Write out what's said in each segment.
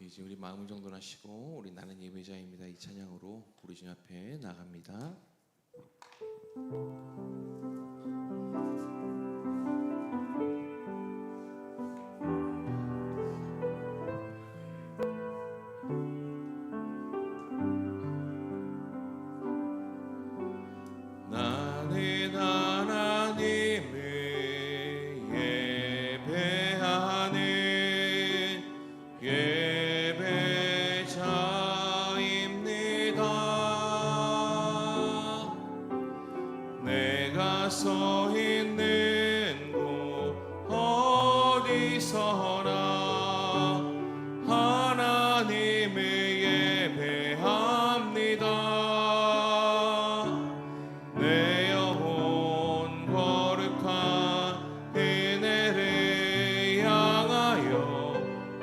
이제 우리 마음을 정돈하시고 우리 나는 예배자입니다 이 찬양으로 우리 주님 앞에 나갑니다. 나는 하나님을 예배하는 예배자입니다. 내가 서 있는 곳 어디서나 하나님을 예배합니다. 내 영혼 거룩한 은혜를 향하여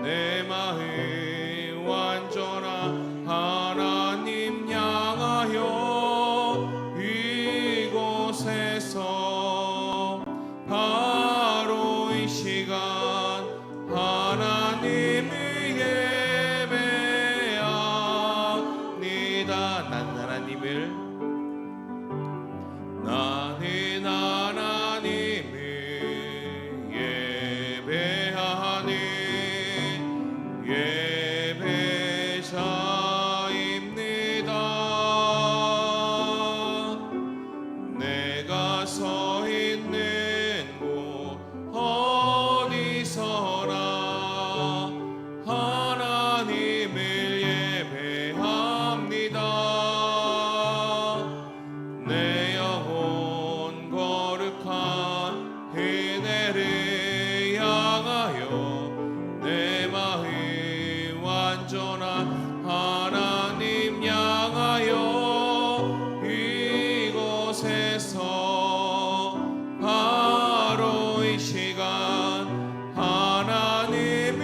내 마음 완전한 하나님 향하여 이곳에서 바로 이 시간 하나님을 예배합니다. 난 하나님을 나는 하나님을 예배하는 예배자입니다. 내가 서 있는 곳 어디서나 하나님을 예배합니다. 내 영혼 거룩한 은혜를 향하여 내 마음 완전한 하나님 향하여 이곳에서 바로 이 시간 하나님을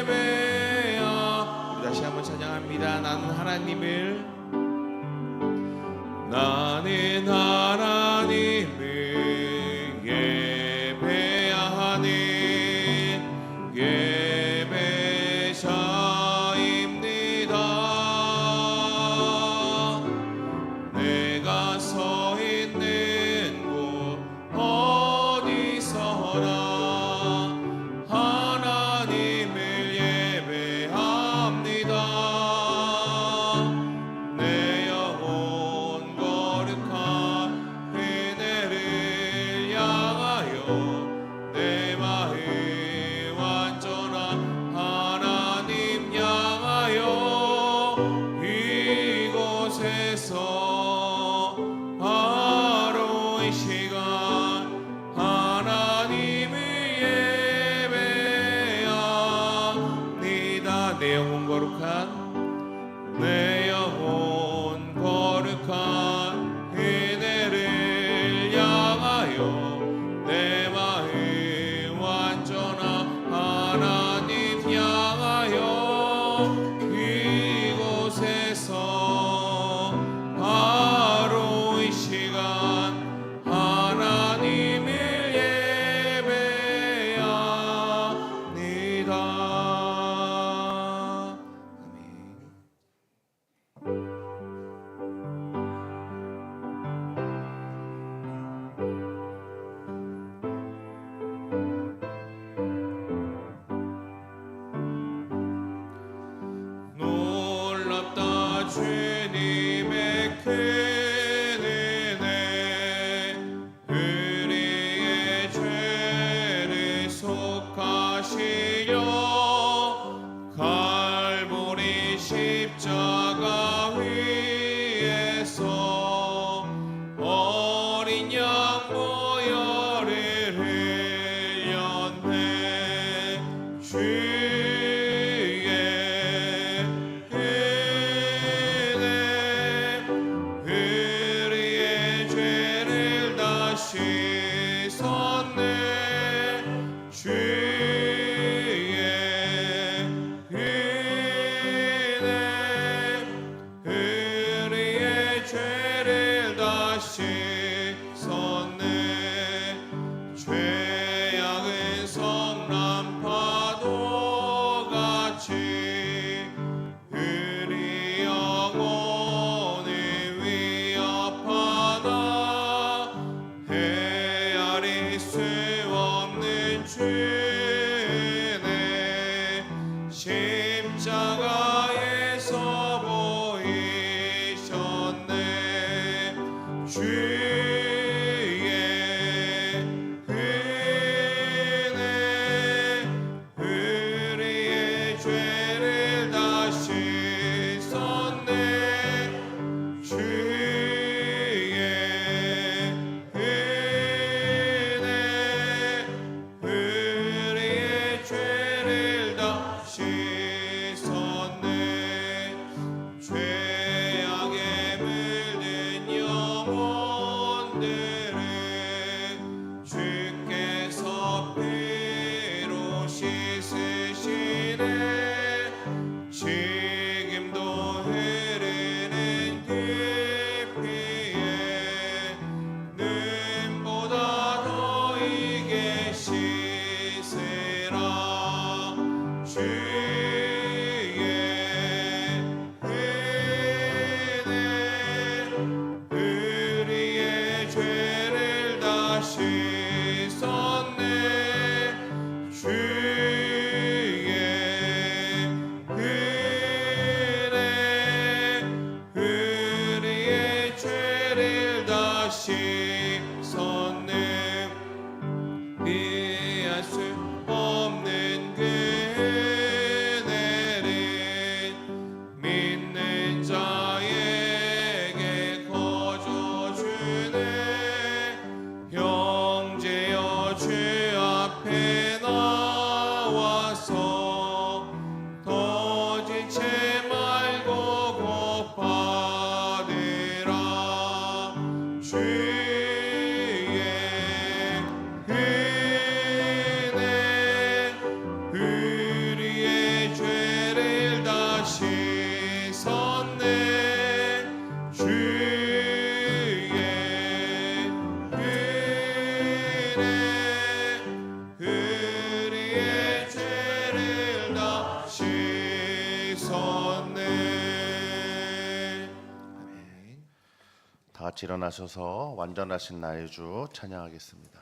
예배하. 우리 다시 한번 찬양합니다. 나는 하나님을 예배하는 예배자입니다. 내가 서 있는 곳 어디서나 하나님을 예배합니다. 내 영혼 거룩한 은혜를 향하여 내 마음 완전한 하나님 향하여 이곳에서 바로 이 시간 하나님을 예배합니다. 내 영혼 거룩한 은혜를 향하여 내 마음 완전한 하나님 향하여 이곳에서 바로 이 시간 하나님을 예배합니다. 아멘. 놀랍다 주님의 큰 은혜 우리의 죄를 속하시려 갈보리 십자가 위에서 어린 양 보혈을 흘렸네. 주의 은혜 우리의 죄를 다 씻었네. 주의 은혜 우리의 죄를 다 씻었네. 다시섰네 주의 은혜 우리의 죄를 다시 섰네 피할 수 없는 그네를 믿는 자에게 거저주네 형제여 주 앞에 나와서 더 지체 말고 곧 받으라 주의 은혜 우리의 죄를 다시 섰네 주의 은혜 우리의 죄를 다시 섰네. 아멘. 다 같이 일어나셔서 완전하신 나의 주 찬양하겠습니다.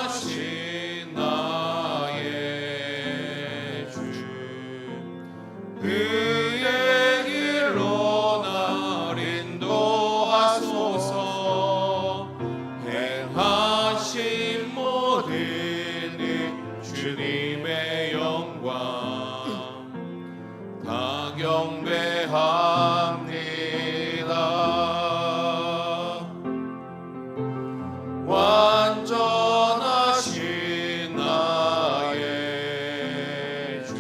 완전하신 나의 주 그의 길로 날 인도하소서 행하신 모든 일 주님의 영광 다 경배합니다. 완전하신 나의 주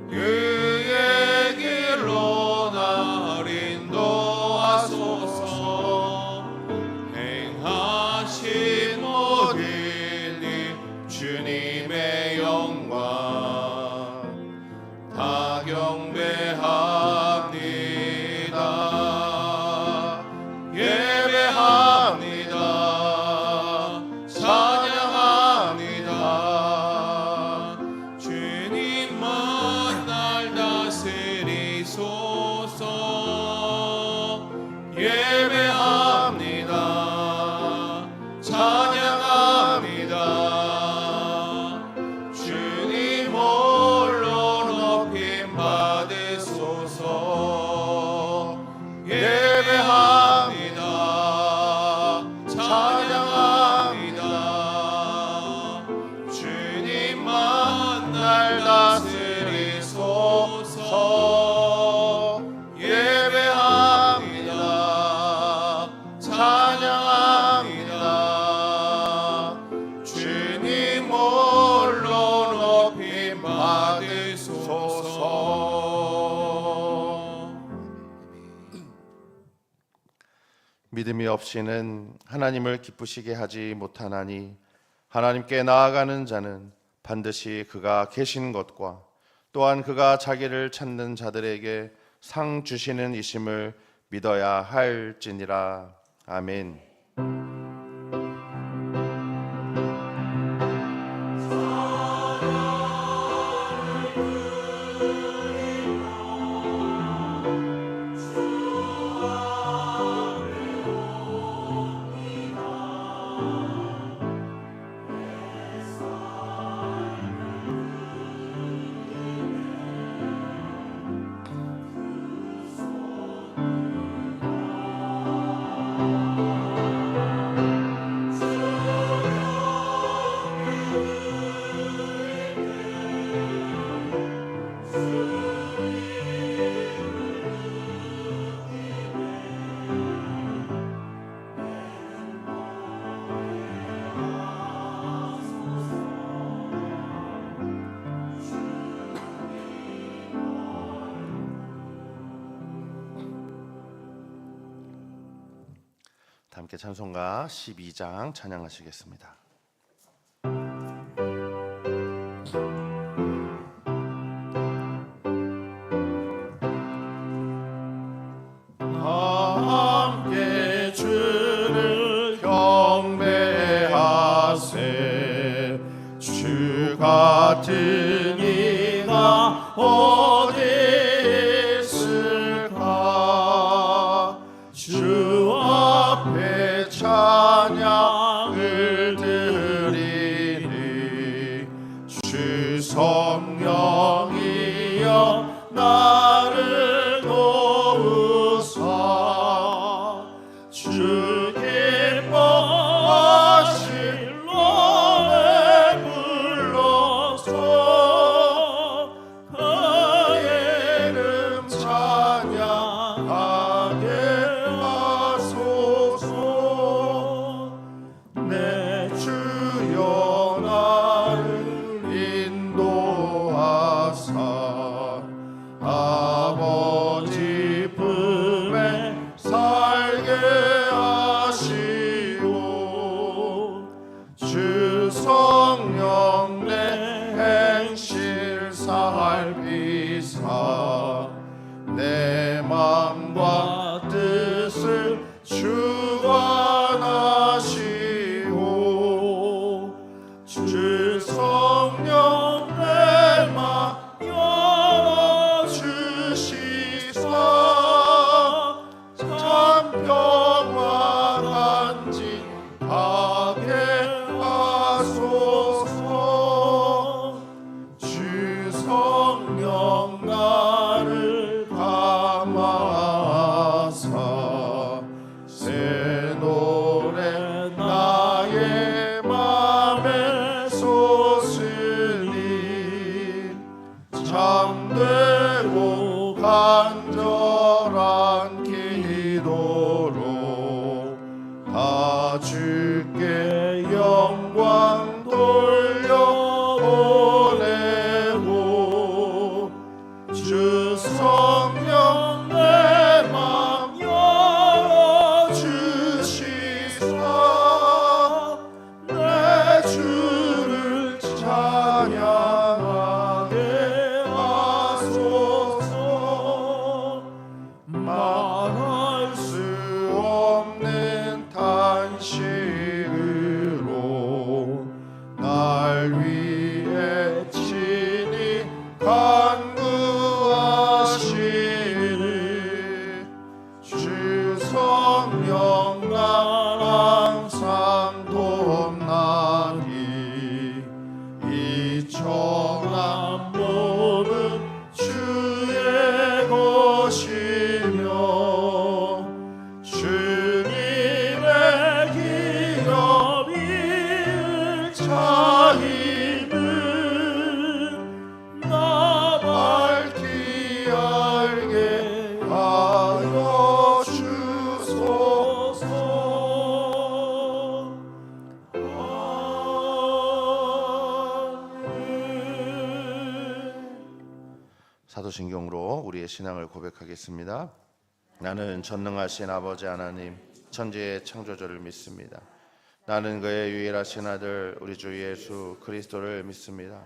그의 길로 날 인도하소서 행하신 모든 일 주님의 영광 다 경배합니다. 예배합니다. 찬양합니다. 주님만 날 다스리소서 예배합니다. 찬양합니다. 주님 홀로 높임 받으소서 예배합니다. 찬양합니다. 주님만 날 다스리소서 예배합니다. 찬양합니다. 주님 홀로 높임 받으소서. 믿음이 없이는 하나님을 기쁘시게 하지 못하나니 하나님께 나아가는 자는 반드시 그가 계신 것과 또한 그가 자기를 찾는 자들에게 상 주시는 이심을 믿어야 할지니라. 아멘. 함께 찬송가 12장 찬양하시겠습니다. 함께 같은 이가 어디 있을까? 주 앞에 찬양을 드리니 주 성령이여 나를 도우사 주 기뻐하실 노래 불러서 그의 이름 찬양하게 하소서. 내 주여 나를 인도하사 아버지 품에 살게 하시오. 주 성령 내 행실 살피사 내 맘과 뜻을 주관하시오. 주 성령 내 맘 열어주시사 참 평화 간직하게 하소서. 주 성령 나를 감화하사 새 노래 나의 맘에 솟으니 참되고 간절한 기도로 다 주께 영광 돌려보내고 주 성령 내 맘 열어주시사 내 주를 찬양하게 하소서. 말할 수 없는 탄식으로 날 위해 친히 간구하시니 주 성령 날 항상 돕나니 이 천한 모든 주의 것이며 주님의 기업 일차임을 나 밝히 알게 하여 주소서. 사도신경으로 우리의 신앙을 고백하겠습니다. 나는 전능하신 아버지 하나님 천지의 창조주를 믿습니다. 나는 그의 유일하신 아들 우리 주 예수 그리스도를 믿습니다.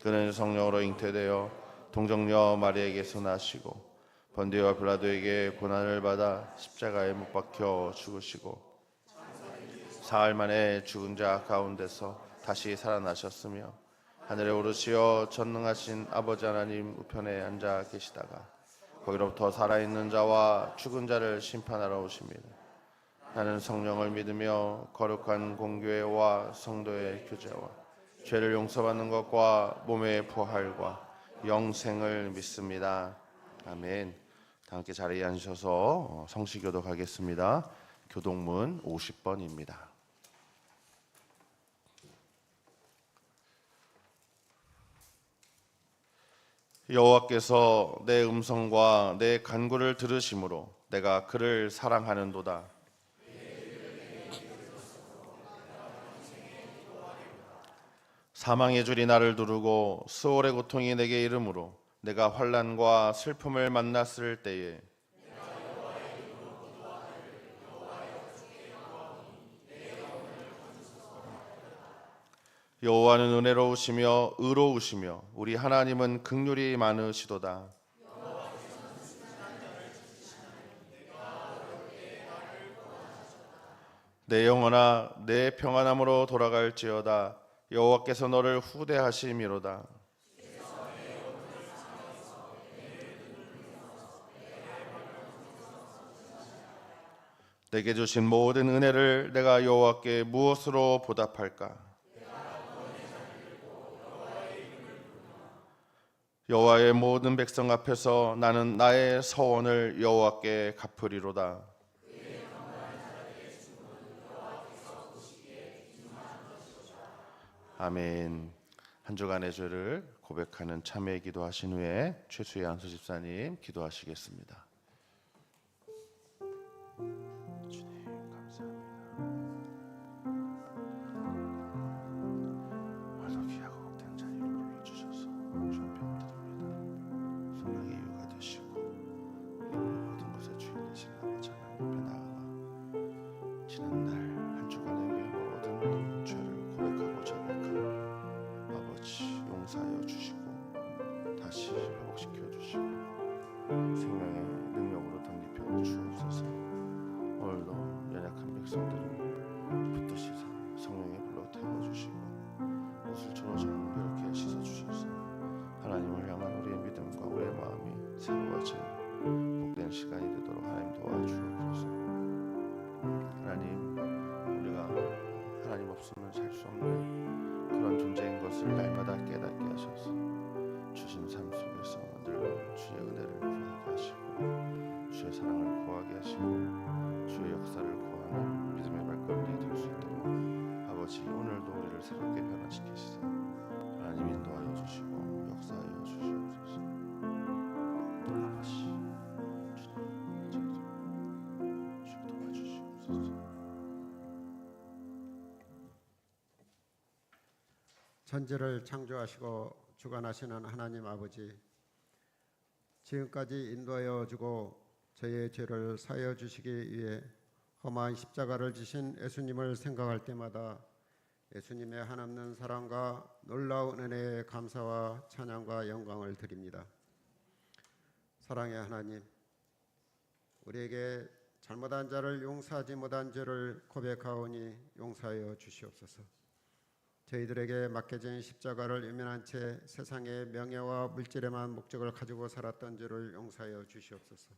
그는 성령으로 잉태되어 동정녀 마리에게서 나시고 번디와 빌라도에게 고난을 받아 십자가에 못 박혀 죽으시고 사흘 만에 죽은 자 가운데서 다시 살아나셨으며 하늘에 오르시어 전능하신 아버지 하나님 우편에 앉아 계시다가 거기로부터 살아있는 자와 죽은 자를 심판하러 오십니다. 나는 성령을 믿으며 거룩한 공교회와 성도의 교제와 죄를 용서받는 것과 몸의 부활과 영생을 믿습니다. 아멘. 다 함께 자리에 앉으셔서 성시교도 가겠습니다. 교동문 50번입니다. 여호와께서 내 음성과 내 간구를 들으심으로 내가 그를 사랑하는도다. 사망의 줄이 나를 두르고 수월의 고통이 내게 이르므로 내가 환난과 슬픔을 만났을 때에 여호와는 은혜로우시며 의로우시며 우리 하나님은 긍휼이 많으시도다. 내 영혼아 내 평안함으로 돌아갈지어다. 여호와께서 너를 후대하심이로다. 내게 주신 모든 은혜를 내가 여호와께 무엇으로 보답할까? 여호와의 모든 백성 앞에서 나는 나의 서원을 여호와께 갚으리로다. 아멘. 한 주간의 죄를 고백하는 참회의 기도하신 후에 최수희 안수 집사님 기도하시겠습니다. 주님 감사합니다. 오늘도 귀하고 복된 자리를 불러주셔서 주님께 기도합니다. 성령의 이유가 되시고 모든 것의 주인 되시는 아버지 하나님 앞에 나아가 지난날 한 주간의 우리의 모든 죄를 고백하고 자백하고 아버지 용서하여 주시고 다시 회복시켜 주시고 생명의 능력으로 덧입혀 주옵소서. 오늘도 연약한 백성들을 붙드시 성령의 불로 태워주시고 옷을 정결케 씻어주셔서 하나님을 향한 우리의 믿음과 우리의 마음이 새로워진 복된 시간이 되도록 하나님 도와주옵소서. 하나님, 우리가 하나님 없으면 살 수 없는 그런 존재인 것을 날마다 깨닫게 하셔서 주신 삶 속에서 늘 주의 은혜를 구하게 하시고 주의 사랑을 구하게 하시고 주의 역사를 구하는 믿음의 발걸음이 될 수 있도록 아버지 오늘도 우리를 새롭게 변화시키시사 하나님 인도하여 주시고 역사하여 주시옵소서. 아버지 주님 도와주시옵소서. 천지를 창조하시고 주관하시는 하나님 아버지, 지금까지 인도하여 주고 저희의 죄를 사하여 주시기 위해 험한 십자가를 지신 예수님을 생각할 때마다 예수님의 한없는 사랑과 놀라운 은혜에 감사와 찬양과 영광을 드립니다. 사랑의 하나님, 우리에게 잘못한 자를 용서하지 못한 죄를 고백하오니 용서하여 주시옵소서. 저희들에게 맡겨진 십자가를 외면한 채 세상의 명예와 물질에만 목적을 가지고 살았던 죄를 용서하여 주시옵소서.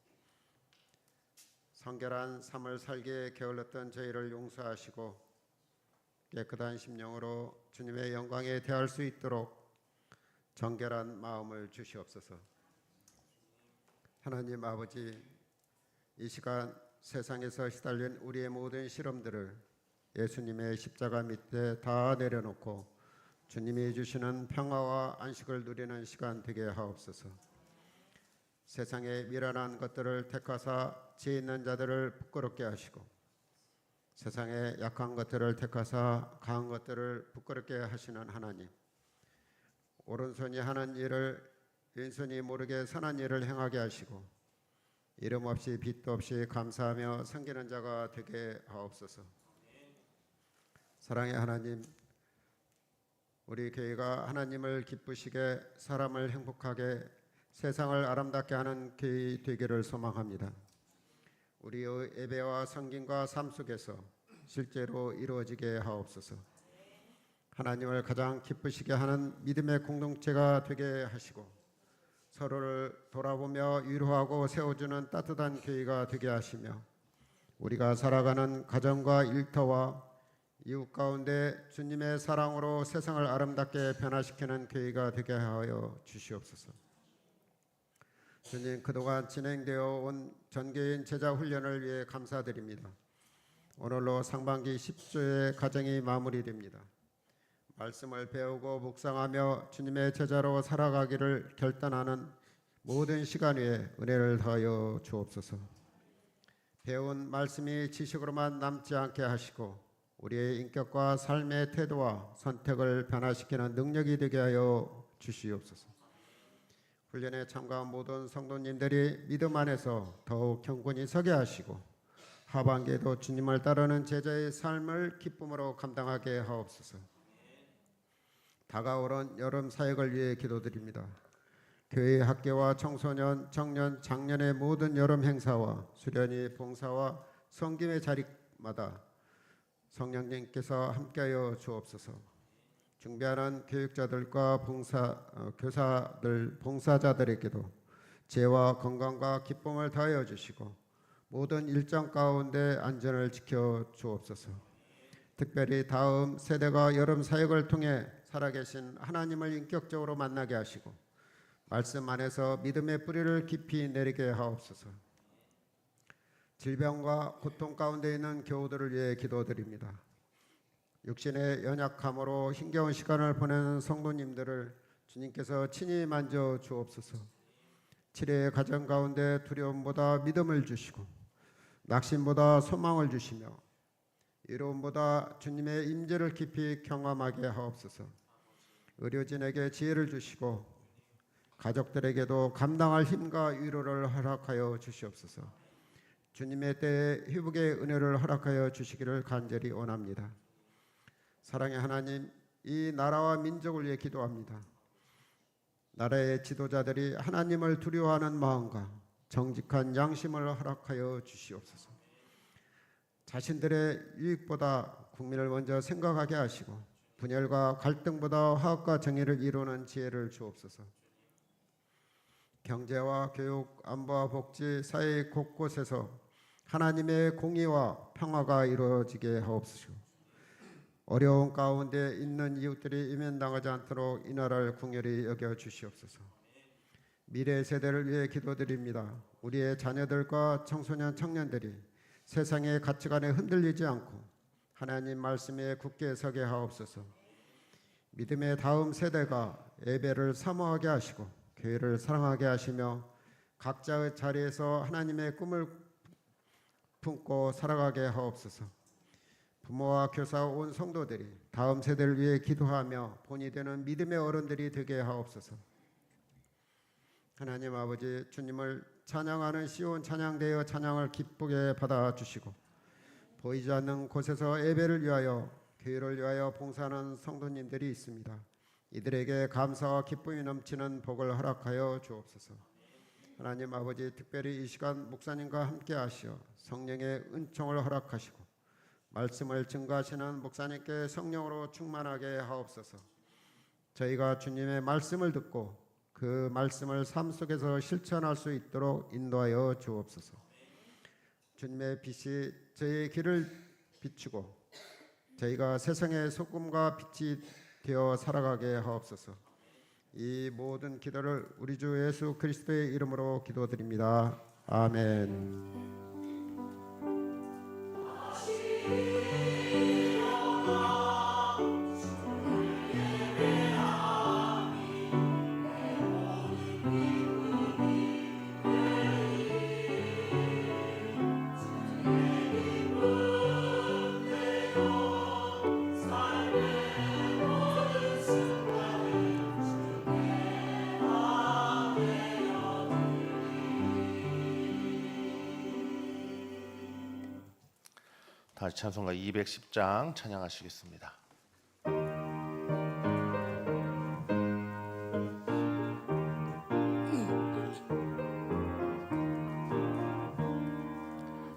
성결한 삶을 살기에 게을렀던 저희를 용서하시고 깨끗한 심령으로 주님의 영광에 대할 수 있도록 정결한 마음을 주시옵소서. 하나님 아버지, 이 시간 세상에서 시달린 우리의 모든 시험들을 예수님의 십자가 밑에 다 내려놓고 주님이 주시는 평화와 안식을 누리는 시간 되게 하옵소서. 세상의 미련한 것들을 택하사 지혜 있는 자들을 부끄럽게 하시고 세상의 약한 것들을 택하사 강한 것들을 부끄럽게 하시는 하나님, 오른손이 하는 일을 왼손이 모르게 선한 일을 행하게 하시고 이름 없이 빚도 없이 감사하며 섬기는 자가 되게 하옵소서. 사랑의 하나님, 우리 교회가 하나님을 기쁘시게 사람을 행복하게 세상을 아름답게 하는 교회 되기를 소망합니다. 우리의 예배와 성김과 삶 속에서 실제로 이루어지게 하옵소서. 하나님을 가장 기쁘시게 하는 믿음의 공동체가 되게 하시고 서로를 돌아보며 위로하고 세워주는 따뜻한 교회가 되게 하시며 우리가 살아가는 가정과 일터와 이웃 가운데 주님의 사랑으로 세상을 아름답게 변화시키는 교회가 되게 하여 주시옵소서. 주님, 그동안 진행되어 온 전교인 제자 훈련을 위해 감사드립니다. 오늘로 상반기 10주의 과정이 마무리됩니다. 말씀을 배우고 묵상하며 주님의 제자로 살아가기를 결단하는 모든 시간 위에 은혜를 더하여 주옵소서. 배운 말씀이 지식으로만 남지 않게 하시고 우리의 인격과 삶의 태도와 선택을 변화시키는 능력이 되게 하여 주시옵소서. 훈련에 참가한 모든 성도님들이 믿음 안에서 더욱 경건히 서게 하시고 하반기에도 주님을 따르는 제자의 삶을 기쁨으로 감당하게 하옵소서. 다가오는 여름 사역을 위해 기도드립니다. 교회 학교와 청소년, 청년, 장년의 모든 여름 행사와 수련회, 봉사와 성김의 자리마다 성령님께서 함께하여 주옵소서. 준비하는 교육자들과 교사들, 봉사자들에게도 지혜와 건강과 기쁨을 더하여 주시고 모든 일정 가운데 안전을 지켜 주옵소서. 특별히 다음 세대가 여름 사역을 통해 살아계신 하나님을 인격적으로 만나게 하시고 말씀 안에서 믿음의 뿌리를 깊이 내리게 하옵소서. 질병과 고통 가운데 있는 교우들을 위해 기도드립니다. 육신의 연약함으로 힘겨운 시간을 보내는 성도님들을 주님께서 친히 만져 주옵소서. 치료의 가정 가운데 두려움보다 믿음을 주시고 낙심보다 소망을 주시며 이로움보다 주님의 임재를 깊이 경험하게 하옵소서. 의료진에게 지혜를 주시고 가족들에게도 감당할 힘과 위로를 허락하여 주시옵소서. 주님의 때에 회복의 은혜를 허락하여 주시기를 간절히 원합니다. 사랑의 하나님, 이 나라와 민족을 위해 기도합니다. 나라의 지도자들이 하나님을 두려워하는 마음과 정직한 양심을 허락하여 주시옵소서. 자신들의 유익보다 국민을 먼저 생각하게 하시고 분열과 갈등보다 화합과 정의를 이루는 지혜를 주옵소서. 경제와 교육, 안보와 복지, 사회 곳곳에서 하나님의 공의와 평화가 이루어지게 하옵소서. 어려운 가운데 있는 이웃들이 이면당하지 않도록 이 나라를 긍휼히 여겨 주시옵소서. 미래 세대를 위해 기도드립니다. 우리의 자녀들과 청소년 청년들이 세상의 가치관에 흔들리지 않고 하나님 말씀에 굳게 서게 하옵소서. 믿음의 다음 세대가 예배를 사모하게 하시고 교회를 사랑하게 하시며 각자의 자리에서 하나님의 꿈을 품고 살아가게 하옵소서. 부모와 교사와 온 성도들이 다음 세대를 위해 기도하며 본이 되는 믿음의 어른들이 되게 하옵소서. 하나님 아버지, 주님을 찬양하는 시온 찬양대여 찬양을 기쁘게 받아주시고 보이지 않는 곳에서 예배를 위하여 교회를 위하여 봉사하는 성도님들이 있습니다. 이들에게 감사와 기쁨이 넘치는 복을 허락하여 주옵소서. 하나님 아버지, 특별히 이 시간 목사님과 함께 하시어 성령의 은총을 허락하시고 말씀을 증거하시는 목사님께 성령으로 충만하게 하옵소서. 저희가 주님의 말씀을 듣고 그 말씀을 삶 속에서 실천할 수 있도록 인도하여 주옵소서. 주님의 빛이 저희의 길을 비추고 저희가 세상의 소금과 빛이 되어 살아가게 하옵소서. 이 모든 기도를 우리 주 예수 그리스도의 이름으로 기도드립니다. 아멘. 다시 찬송가 210장 찬양하시겠습니다.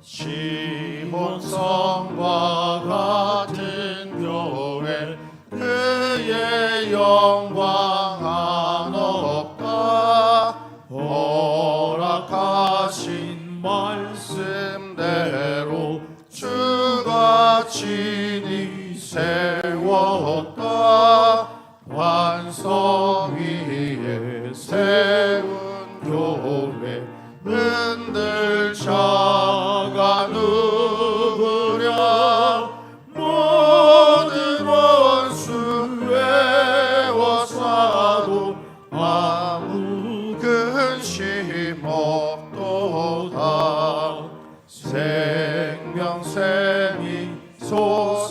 시온성과 같은 교회 그의 영광 한없다 허락하신 말씀대로 주가 친히 세웠다 완성 위에 세운 교회 흔들 자가 누구랴 모든 원수 외워싸도 아무 근심 없도다 생명샘이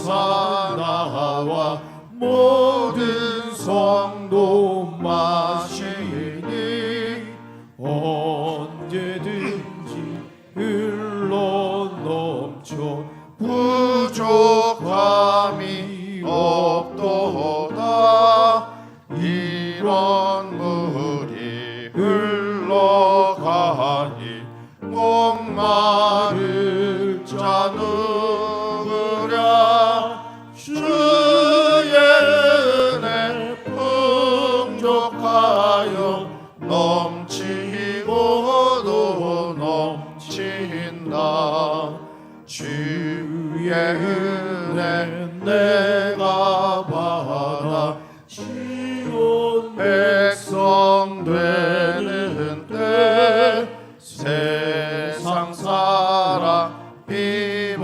솟아나와 모든 성도 마시니 언제든지 흘러넘쳐 부족함이 없도다 이런 물이 흘러가니 목마를 자 누구랴 주의 은혜 주의 은혜 내가 받아 시온 백성 되는 때 세상 사람 비방해도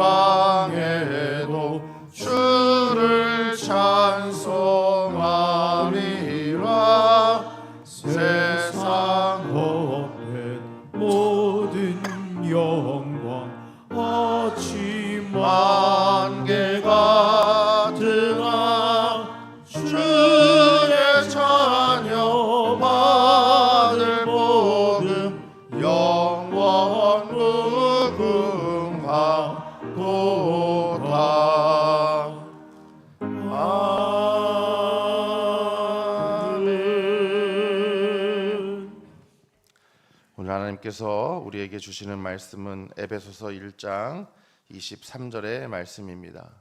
주를 찬송하리라. 세상 앞에 모든 영광 아침 안개가 드나 주의 자녀 받을 복음 영원 무궁하도다. 아멘. 오늘 하나님께서 우리에게 주시는 말씀은 에베소서 1장 23절의 말씀입니다.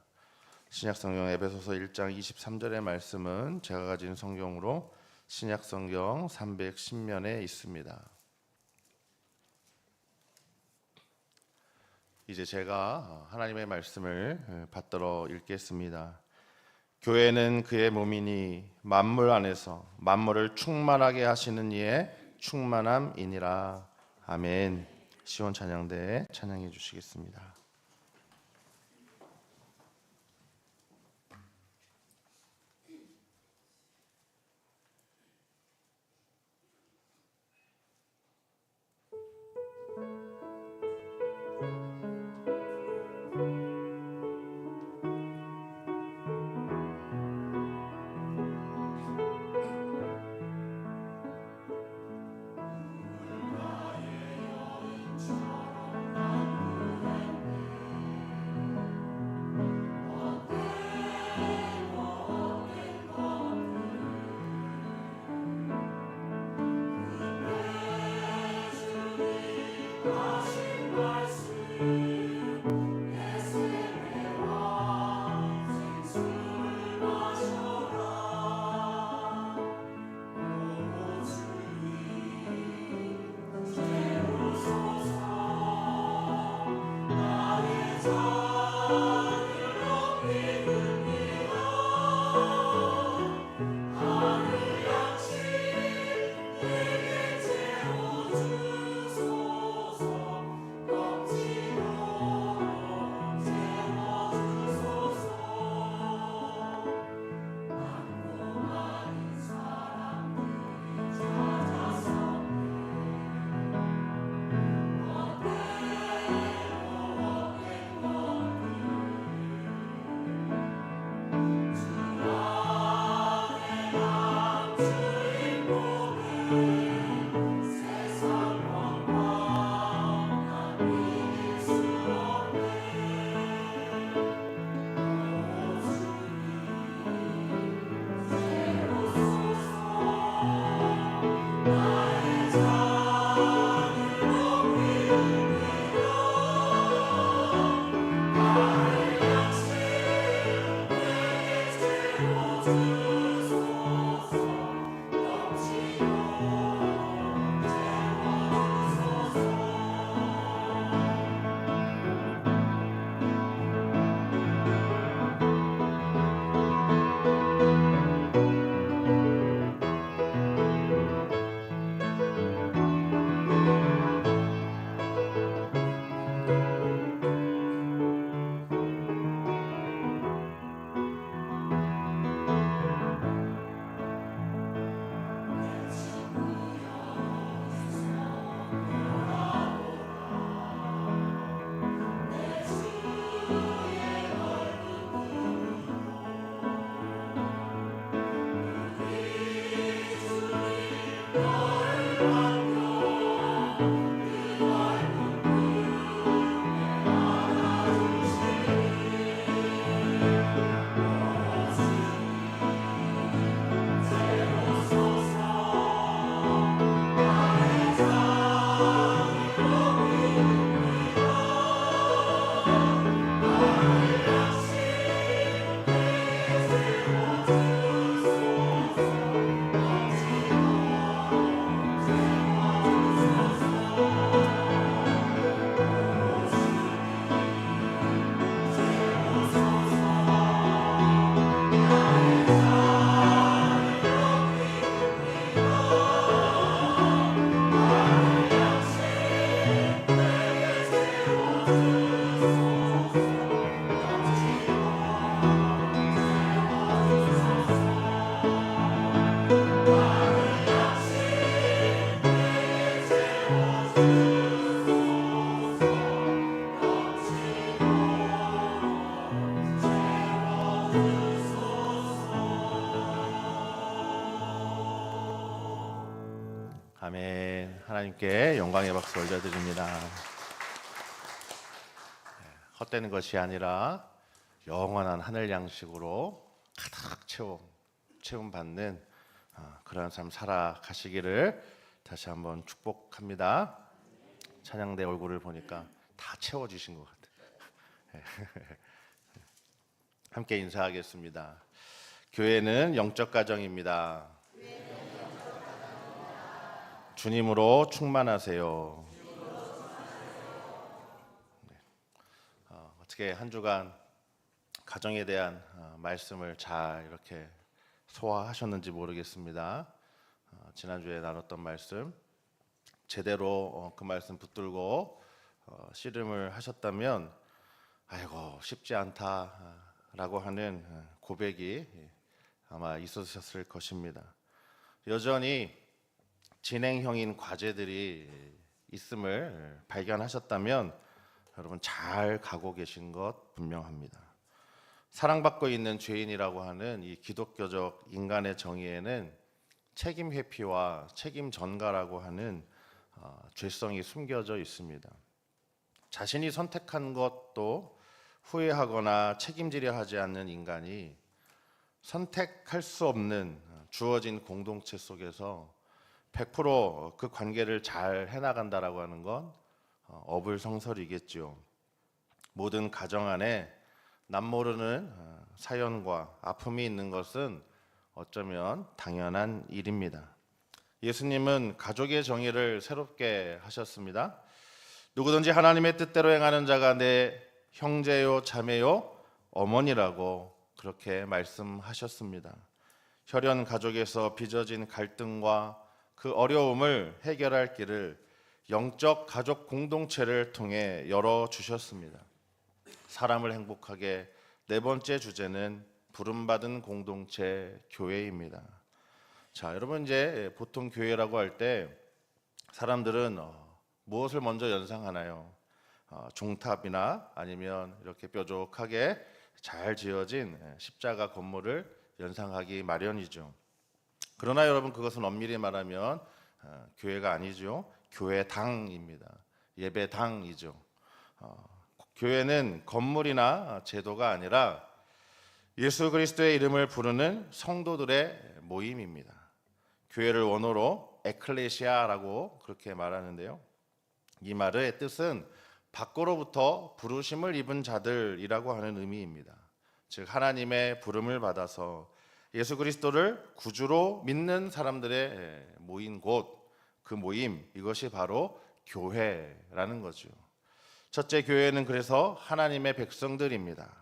신약성경 에베소서 1장 23절의 말씀은 제가 가진 성경으로 신약성경 310면에 있습니다. 이제 제가 하나님의 말씀을 받들어 읽겠습니다. 교회는 그의 몸이니 만물 안에서 만물을 충만하게 하시는 이의 충만함이니라. 아멘. 시온 찬양대 찬양해 주시겠습니다. 하나님께 영광의 박수 올려드립니다. 헛되는 것이 아니라 영원한 하늘 양식으로 가득 채움 받는 그런 삶 살아가시기를 다시 한번 축복합니다. 찬양대 얼굴을 보니까 다 채워주신 것 같아요. 함께 인사하겠습니다. 교회는 영적 가정입니다. 주님으로 충만하세요. 어떻게 한 주간 가정에 대한 말씀을 잘 이렇게 소화하셨는지 모르겠습니다. 지난주에 나눴던 말씀 제대로 그 말씀 붙들고 씨름을 하셨다면 아이고 쉽지 않다라고 하는 고백이 아마 있으셨을 것입니다. 여전히 진행형인 과제들이 있음을 발견하셨다면 여러분 잘 가고 계신 것 분명합니다. 사랑받고 있는 죄인이라고 하는 이 기독교적 인간의 정의에는 책임 회피와 책임 전가라고 하는 죄성이 숨겨져 있습니다. 자신이 선택한 것도 후회하거나 책임지려 하지 않는 인간이 선택할 수 없는 주어진 공동체 속에서 100% 그 관계를 잘 해나간다라고 하는 건 어불성설이겠죠. 모든 가정 안에 남모르는 사연과 아픔이 있는 것은 어쩌면 당연한 일입니다. 예수님은 가족의 정의를 새롭게 하셨습니다. 누구든지 하나님의 뜻대로 행하는 자가 내 형제요 자매요 어머니라고 그렇게 말씀하셨습니다. 혈연 가족에서 빚어진 갈등과 그 어려움을 해결할 길을 영적 가족 공동체를 통해 열어주셨습니다. 사람을 행복하게 네 번째 주제는 부름받은 공동체 교회입니다. 자, 여러분 이제 보통 교회라고 할 때 사람들은 무엇을 먼저 연상하나요? 종탑이나 아니면 이렇게 뾰족하게 잘 지어진 십자가 건물을 연상하기 마련이죠. 그러나 여러분 그것은 엄밀히 말하면 교회가 아니죠. 교회당입니다. 예배당이죠. 교회는 건물이나 제도가 아니라 예수 그리스도의 이름을 부르는 성도들의 모임입니다. 교회를 원어로 에클레시아라고 그렇게 말하는데요. 이 말의 뜻은 밖으로부터 부르심을 입은 자들이라고 하는 의미입니다. 즉 하나님의 부름을 받아서 예수 그리스도를 구주로 믿는 사람들의 모인 곳, 그 모임, 이것이 바로 교회라는 거죠. 첫째, 교회는 그래서 하나님의 백성들입니다.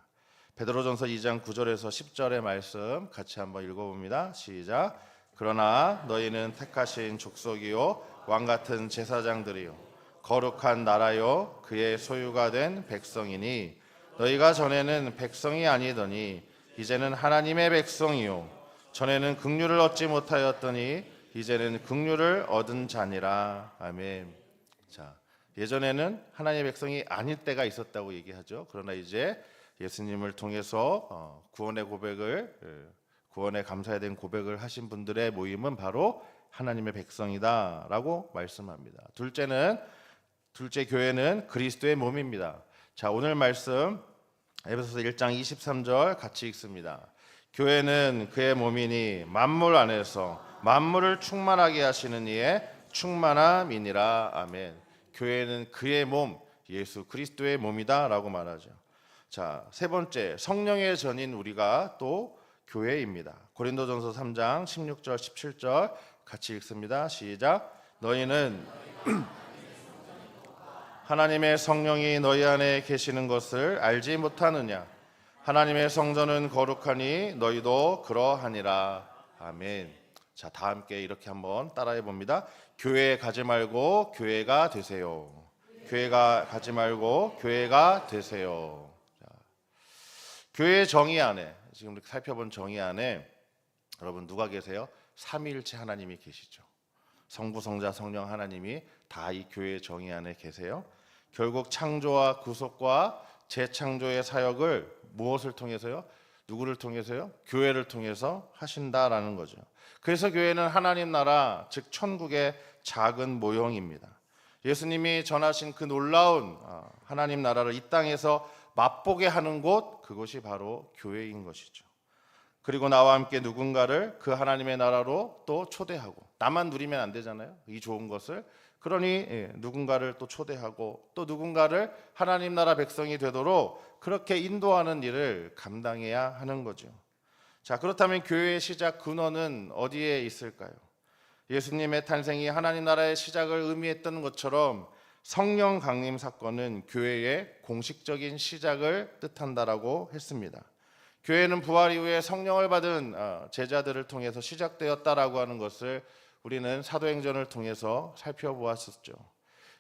베드로전서 2장 9절에서 10절의 말씀 같이 한번 읽어봅니다. 시작. 그러나 너희는 택하신 족속이요 왕같은 제사장들이요 거룩한 나라요 그의 소유가 된 백성이니 너희가 전에는 백성이 아니더니 이제는 하나님의 백성이요 전에는 긍휼을 얻지 못하였더니 이제는 긍휼을 얻은 자니라. 아멘. 자, 예전에는 하나님의 백성이 아닐 때가 있었다고 얘기하죠. 그러나 이제 예수님을 통해서 구원의 고백을 구원에 감사해야 되는 고백을 하신 분들의 모임은 바로 하나님의 백성이다라고 말씀합니다. 둘째 교회는 그리스도의 몸입니다. 자, 오늘 말씀 에베소서 1장 23절 같이 읽습니다. 교회는 그의 몸이니 만물 안에서 만물을 충만하게 하시는 이의 충만함이니라. 아멘. 교회는 그의 몸, 예수 그리스도의 몸이다라고 말하죠. 자, 세 번째, 성령의 전인 우리가 또 교회입니다. 고린도전서 3장 16절 17절 같이 읽습니다. 시작. 너희는 하나님의 성령이 너희 안에 계시는 것을 알지 못하느냐? 하나님의 성전은 거룩하니 너희도 그러하니라. 아멘. 자, 다 함께 이렇게 한번 따라해 봅니다. 교회 가지 말고 교회가 되세요. 교회가 가지 말고 교회가 되세요. 자, 교회 정의 안에 지금 이렇게 살펴본 정의 안에 여러분 누가 계세요? 삼위일체 하나님이 계시죠. 성부, 성자, 성령 하나님이 다 이 교회의 정의 안에 계세요. 결국 창조와 구속과 재창조의 사역을 무엇을 통해서요? 누구를 통해서요? 교회를 통해서 하신다라는 거죠. 그래서 교회는 하나님 나라, 즉 천국의 작은 모형입니다. 예수님이 전하신 그 놀라운 하나님 나라를 이 땅에서 맛보게 하는 곳, 그것이 바로 교회인 것이죠. 그리고 나와 함께 누군가를 그 하나님의 나라로 또 초대하고, 나만 누리면 안 되잖아요, 이 좋은 것을. 그러니 누군가를 또 초대하고 또 누군가를 하나님 나라 백성이 되도록 그렇게 인도하는 일을 감당해야 하는 거죠. 자, 그렇다면 교회의 시작 근원은 어디에 있을까요? 예수님의 탄생이 하나님 나라의 시작을 의미했던 것처럼 성령 강림 사건은 교회의 공식적인 시작을 뜻한다라고 했습니다. 교회는 부활 이후에 성령을 받은 제자들을 통해서 시작되었다라고 하는 것을 우리는 사도행전을 통해서 살펴보았었죠.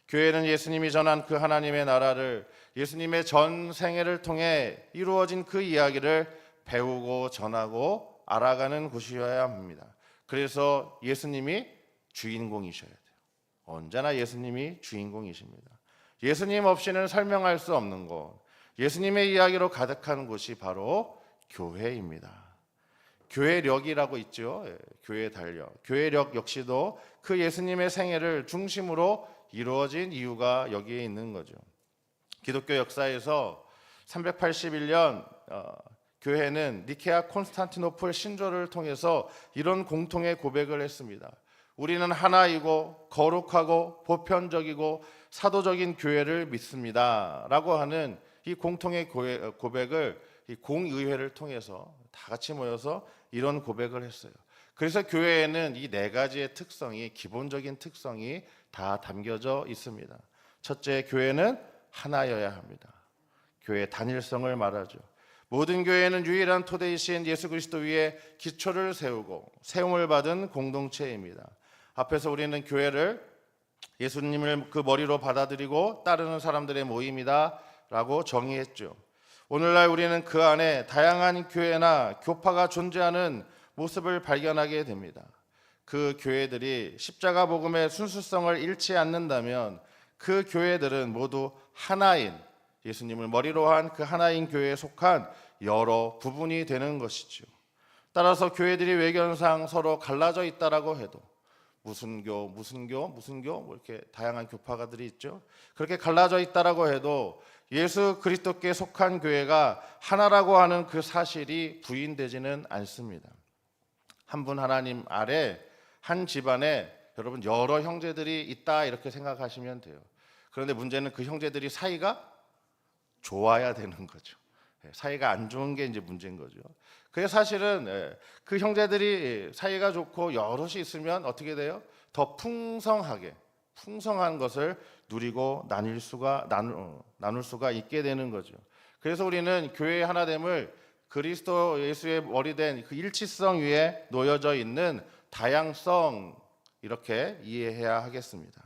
교회는 예수님이 전한 그 하나님의 나라를, 예수님의 전 생애를 통해 이루어진 그 이야기를 배우고 전하고 알아가는 곳이어야 합니다. 그래서 예수님이 주인공이셔야 돼요. 언제나 예수님이 주인공이십니다. 예수님 없이는 설명할 수 없는 곳, 예수님의 이야기로 가득한 곳이 바로 교회입니다. 교회력이라고 있죠. 교회 달력. 교회력 역시도 그 예수님의 생애를 중심으로 이루어진 이유가 여기에 있는 거죠. 기독교 역사에서 381년 교회는 니케아 콘스탄티노플 신조를 통해서 이런 공통의 고백을 했습니다. 우리는 하나이고 거룩하고 보편적이고 사도적인 교회를 믿습니다 라고 하는 이 공통의 고백을 이 공의회를 통해서 다 같이 모여서 이런 고백을 했어요. 그래서 교회에는 이 네 가지의 특성이, 기본적인 특성이 다 담겨져 있습니다. 첫째, 교회는 하나여야 합니다. 교회의 단일성을 말하죠. 모든 교회는 유일한 토대이신 예수 그리스도 위에 기초를 세우고 세움을 받은 공동체입니다. 앞에서 우리는 교회를 예수님을 그 머리로 받아들이고 따르는 사람들의 모임이다 라고 정의했죠. 오늘날 우리는 그 안에 다양한 교회나 교파가 존재하는 모습을 발견하게 됩니다. 그 교회들이 십자가 복음의 순수성을 잃지 않는다면 그 교회들은 모두 하나인, 예수님을 머리로 한 그 하나인 교회에 속한 여러 부분이 되는 것이죠. 따라서 교회들이 외견상 서로 갈라져 있다라고 해도 무슨 교 뭐 이렇게 다양한 교파가들이 있죠. 그렇게 갈라져 있다라고 해도 예수 그리스도께 속한 교회가 하나라고 하는 그 사실이 부인되지는 않습니다. 한 분 하나님 아래 한 집안에 여러분 여러 형제들이 있다 이렇게 생각하시면 돼요. 그런데 문제는 그 형제들이 사이가 좋아야 되는 거죠. 사이가 안 좋은 게 이제 문제인 거죠. 그게 사실은 그 형제들이 사이가 좋고 여럿이 있으면 어떻게 돼요? 더 풍성한 것을 누리고 나눌 수가 있게 되는 거죠. 그래서 우리는 교회의 하나됨을 그리스도 예수의 머리된 그 일치성 위에 놓여져 있는 다양성 이렇게 이해해야 하겠습니다.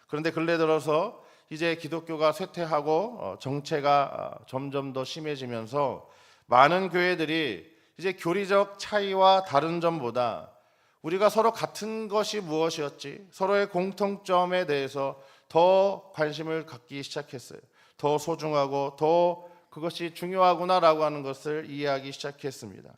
그런데 근래 들어서 이제 기독교가 쇠퇴하고 정체가 점점 더 심해지면서 많은 교회들이 이제 교리적 차이와 다른 점보다 우리가 서로 같은 것이 무엇이었지, 서로의 공통점에 대해서 더 관심을 갖기 시작했어요. 더 소중하고 더 그것이 중요하구나라고 하는 것을 이해하기 시작했습니다.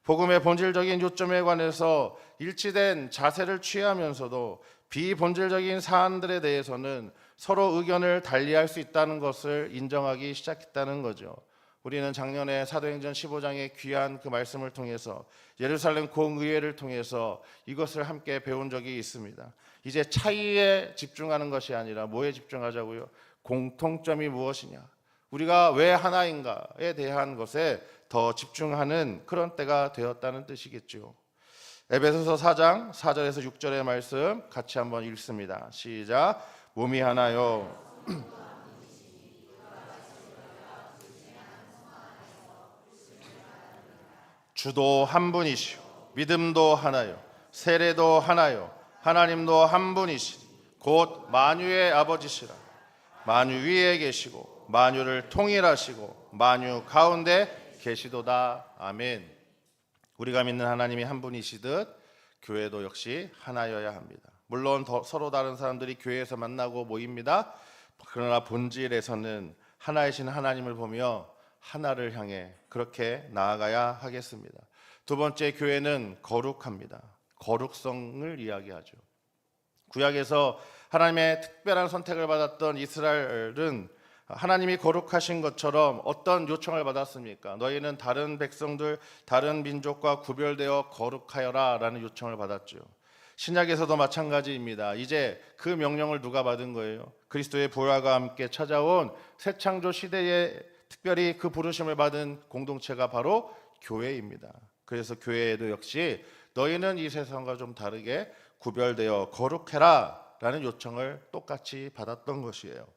복음의 본질적인 요점에 관해서 일치된 자세를 취하면서도 비본질적인 사안들에 대해서는 서로 의견을 달리할 수 있다는 것을 인정하기 시작했다는 거죠. 우리는 작년에 사도행전 15장의 귀한 그 말씀을 통해서 예루살렘 공의회를 통해서 이것을 함께 배운 적이 있습니다. 이제 차이에 집중하는 것이 아니라 뭐에 집중하자고요? 공통점이 무엇이냐? 우리가 왜 하나인가에 대한 것에 더 집중하는 그런 때가 되었다는 뜻이겠죠. 에베소서 4장 4절에서 6절의 말씀 같이 한번 읽습니다. 시작. 몸이 하나요. 주도 한 분이시오. 믿음도 하나요. 세례도 하나요. 하나님도 한 분이시니 곧 만유의 아버지시라. 만유 위에 계시고 만유를 통일하시고 만유 가운데 계시도다. 아멘. 우리가 믿는 하나님이 한 분이시듯 교회도 역시 하나여야 합니다. 물론 서로 다른 사람들이 교회에서 만나고 모입니다. 그러나 본질에서는 하나이신 하나님을 보며 하나를 향해 그렇게 나아가야 하겠습니다. 두 번째, 교회는 거룩합니다. 거룩성을 이야기하죠. 구약에서 하나님의 특별한 선택을 받았던 이스라엘은 하나님이 거룩하신 것처럼 어떤 요청을 받았습니까? 너희는 다른 백성들, 다른 민족과 구별되어 거룩하여라 라는 요청을 받았죠. 신약에서도 마찬가지입니다. 이제 그 명령을 누가 받은 거예요? 그리스도의 부활과 함께 찾아온 새 창조 시대에 특별히 그 부르심을 받은 공동체가 바로 교회입니다. 그래서 교회에도 역시 너희는 이 세상과 좀 다르게 구별되어 거룩해라 라는 요청을 똑같이 받았던 것이에요.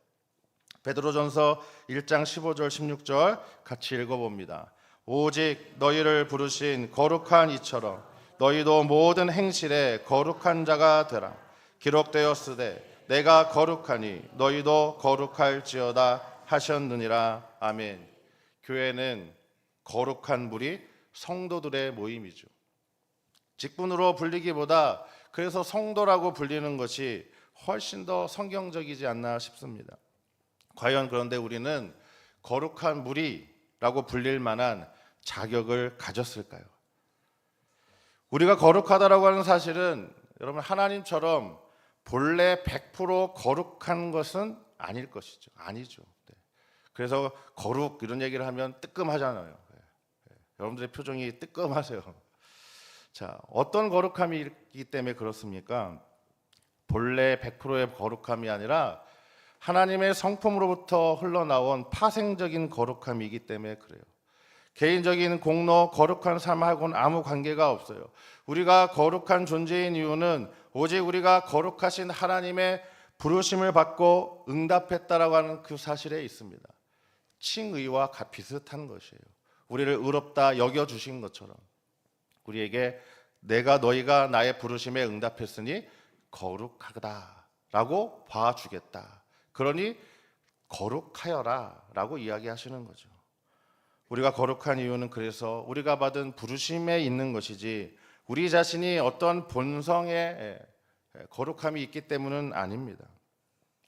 베드로전서 1장 15절 16절 같이 읽어봅니다. 오직 너희를 부르신 거룩한 이처럼 너희도 모든 행실에 거룩한 자가 되라. 기록되었으되 내가 거룩하니 너희도 거룩할지어다 하셨느니라. 아멘. 교회는 거룩한 무리 성도들의 모임이죠. 직분으로 불리기보다 그래서 성도라고 불리는 것이 훨씬 더 성경적이지 않나 싶습니다. 과연 그런데 우리는 거룩한 무리라고 불릴 만한 자격을 가졌을까요? 우리가 거룩하다라고 하는 사실은 여러분 하나님처럼 본래 100% 거룩한 것은 아닐 것이죠. 아니죠. 네. 그래서 거룩 이런 얘기를 하면 뜨끔하잖아요. 네. 여러분들의 표정이 뜨끔하세요. 자, 어떤 거룩함이기 때문에 그렇습니까? 본래 100%의 거룩함이 아니라 하나님의 성품으로부터 흘러나온 파생적인 거룩함이기 때문에 그래요. 개인적인 공로, 거룩한 삶하고는 아무 관계가 없어요. 우리가 거룩한 존재인 이유는 오직 우리가 거룩하신 하나님의 부르심을 받고 응답했다라고 하는 그 사실에 있습니다. 칭의와 비슷한 것이에요. 우리를 의롭다 여겨주신 것처럼 우리에게 너희가 나의 부르심에 응답했으니 거룩하다라고 봐주겠다. 그러니 거룩하여라 라고 이야기하시는 거죠. 우리가 거룩한 이유는 그래서 우리가 받은 부르심에 있는 것이지 우리 자신이 어떤 본성의 거룩함이 있기 때문은 아닙니다.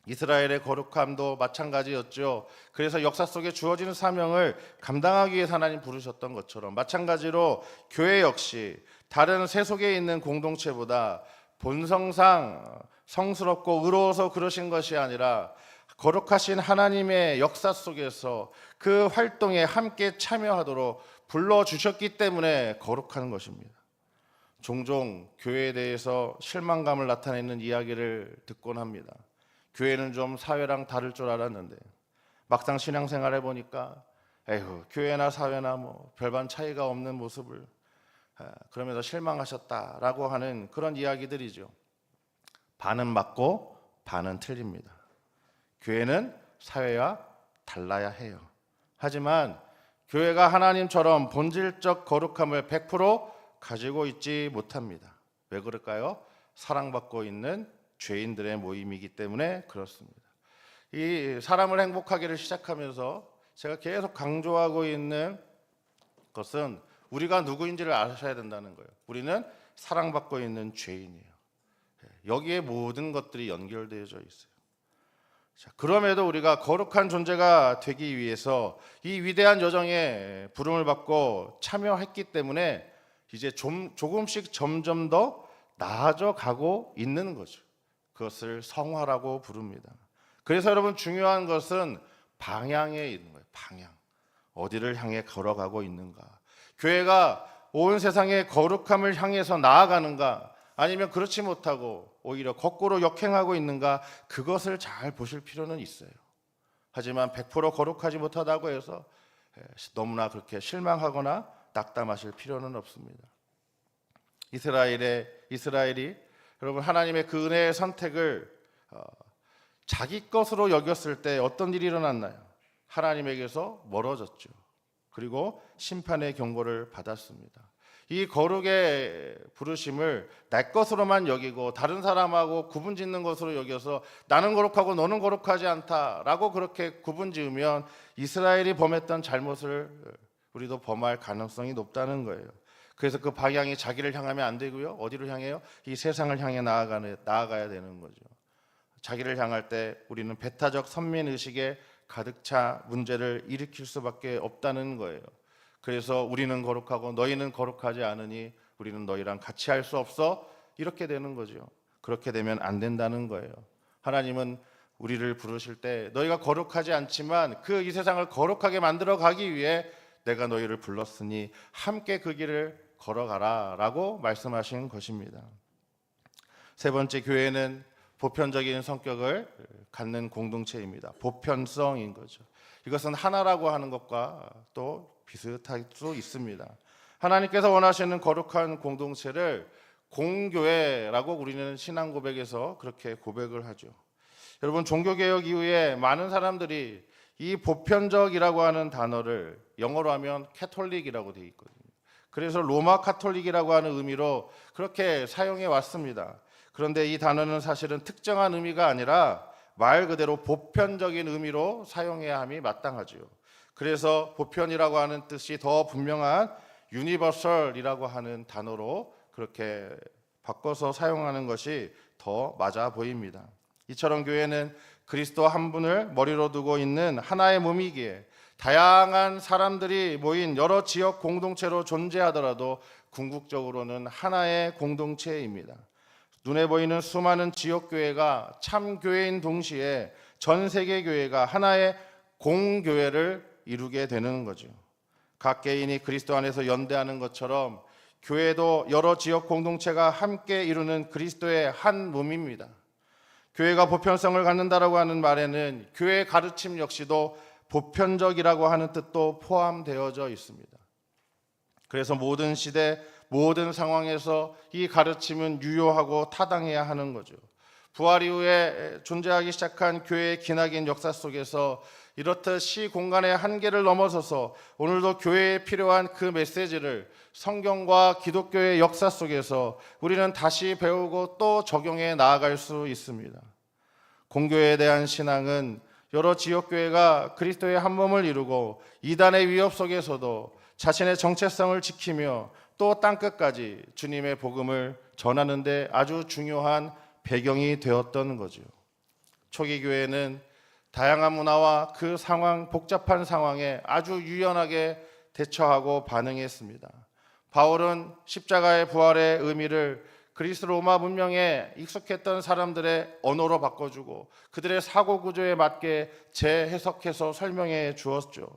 이스라엘의 거룩함도 마찬가지였죠. 그래서 역사 속에 주어지는 사명을 감당하기 위해서 하나님 부르셨던 것처럼 마찬가지로 교회 역시 다른 세속에 있는 공동체보다 본성상 성스럽고 의로워서 그러신 것이 아니라 거룩하신 하나님의 역사 속에서 그 활동에 함께 참여하도록 불러주셨기 때문에 거룩한 것입니다. 종종 교회에 대해서 실망감을 나타내는 이야기를 듣곤 합니다. 교회는 좀 사회랑 다를 줄 알았는데 막상 신앙생활 해보니까 에휴 교회나 사회나 뭐 별반 차이가 없는 모습을 그러면서 실망하셨다라고 하는 그런 이야기들이죠. 반은 맞고 반은 틀립니다. 교회는 사회와 달라야 해요. 하지만 교회가 하나님처럼 본질적 거룩함을 100% 가지고 있지 못합니다. 왜 그럴까요? 사랑받고 있는 죄인들의 모임이기 때문에 그렇습니다. 이 사람을 행복하기를 시작하면서 제가 계속 강조하고 있는 것은 우리가 누구인지를 아셔야 된다는 거예요. 우리는 사랑받고 있는 죄인이에요. 여기에 모든 것들이 연결되어 있어요. 자, 그럼에도 우리가 거룩한 존재가 되기 위해서 이 위대한 여정에 부름을 받고 참여했기 때문에 이제 조금씩 점점 더 나아져 가고 있는 거죠. 그것을 성화라고 부릅니다. 그래서 여러분 중요한 것은 방향에 있는 거예요. 방향. 어디를 향해 걸어가고 있는가. 교회가 온 세상의 거룩함을 향해서 나아가는가 아니면 그렇지 못하고 오히려 거꾸로 역행하고 있는가 그것을 잘 보실 필요는 있어요. 하지만 100% 거룩하지 못하다고 해서 너무나 그렇게 실망하거나 낙담하실 필요는 없습니다. 이스라엘이 여러분 하나님의 그 은혜의 선택을 자기 것으로 여겼을 때 어떤 일이 일어났나요? 하나님에게서 멀어졌죠. 그리고 심판의 경고를 받았습니다. 이 거룩의 부르심을 내 것으로만 여기고 다른 사람하고 구분짓는 것으로 여겨서 나는 거룩하고 너는 거룩하지 않다라고 그렇게 구분지으면 이스라엘이 범했던 잘못을 우리도 범할 가능성이 높다는 거예요. 그래서 그 방향이 자기를 향하면 안 되고요. 어디로 향해요? 이 세상을 향해 나아가야 되는 거죠. 자기를 향할 때 우리는 배타적 선민의식에 가득 차 문제를 일으킬 수밖에 없다는 거예요. 그래서 우리는 거룩하고 너희는 거룩하지 않으니 우리는 너희랑 같이 할 수 없어, 이렇게 되는 거죠. 그렇게 되면 안 된다는 거예요. 하나님은 우리를 부르실 때 너희가 거룩하지 않지만 그 이 세상을 거룩하게 만들어 가기 위해 내가 너희를 불렀으니 함께 그 길을 걸어가라 라고 말씀하신 것입니다. 세 번째, 교회는 보편적인 성격을 갖는 공동체입니다. 보편성인 거죠. 이것은 하나라고 하는 것과 또 비슷할 수 있습니다. 하나님께서 원하시는 거룩한 공동체를 공교회라고 우리는 신앙 고백에서 그렇게 고백을 하죠. 여러분, 종교개혁 이후에 많은 사람들이 이 보편적이라고 하는 단어를 영어로 하면 캐톨릭이라고 되어 있거든요. 그래서 로마 카톨릭이라고 하는 의미로 그렇게 사용해 왔습니다. 그런데 이 단어는 사실은 특정한 의미가 아니라 말 그대로 보편적인 의미로 사용해야 함이 마땅하죠. 그래서 보편이라고 하는 뜻이 더 분명한 유니버설이라고 하는 단어로 그렇게 바꿔서 사용하는 것이 더 맞아 보입니다. 이처럼 교회는 그리스도 한 분을 머리로 두고 있는 하나의 몸이기에 다양한 사람들이 모인 여러 지역 공동체로 존재하더라도 궁극적으로는 하나의 공동체입니다. 눈에 보이는 수많은 지역 교회가 참 교회인 동시에 전 세계 교회가 하나의 공교회를 이루게 되는 거죠. 각 개인이 그리스도 안에서 연대하는 것처럼 교회도 여러 지역 공동체가 함께 이루는 그리스도의 한 몸입니다. 교회가 보편성을 갖는다라고 하는 말에는 교회의 가르침 역시도 보편적이라고 하는 뜻도 포함되어져 있습니다. 그래서 모든 시대, 모든 상황에서 이 가르침은 유효하고 타당해야 하는 거죠. 부활 이후에 존재하기 시작한 교회의 기나긴 역사 속에서 이렇듯 시 공간의 한계를 넘어서서 오늘도 교회에 필요한 그 메시지를 성경과 기독교의 역사 속에서 우리는 다시 배우고 또 적용해 나아갈 수 있습니다. 공교회에 대한 신앙은 여러 지역교회가 그리스도의 한 몸을 이루고 이단의 위협 속에서도 자신의 정체성을 지키며 또 땅끝까지 주님의 복음을 전하는 데 아주 중요한 배경이 되었던 거죠. 초기 교회는 다양한 문화와 그 상황, 복잡한 상황에 아주 유연하게 대처하고 반응했습니다. 바울은 십자가의 부활의 의미를 그리스 로마 문명에 익숙했던 사람들의 언어로 바꿔주고 그들의 사고 구조에 맞게 재해석해서 설명해 주었죠.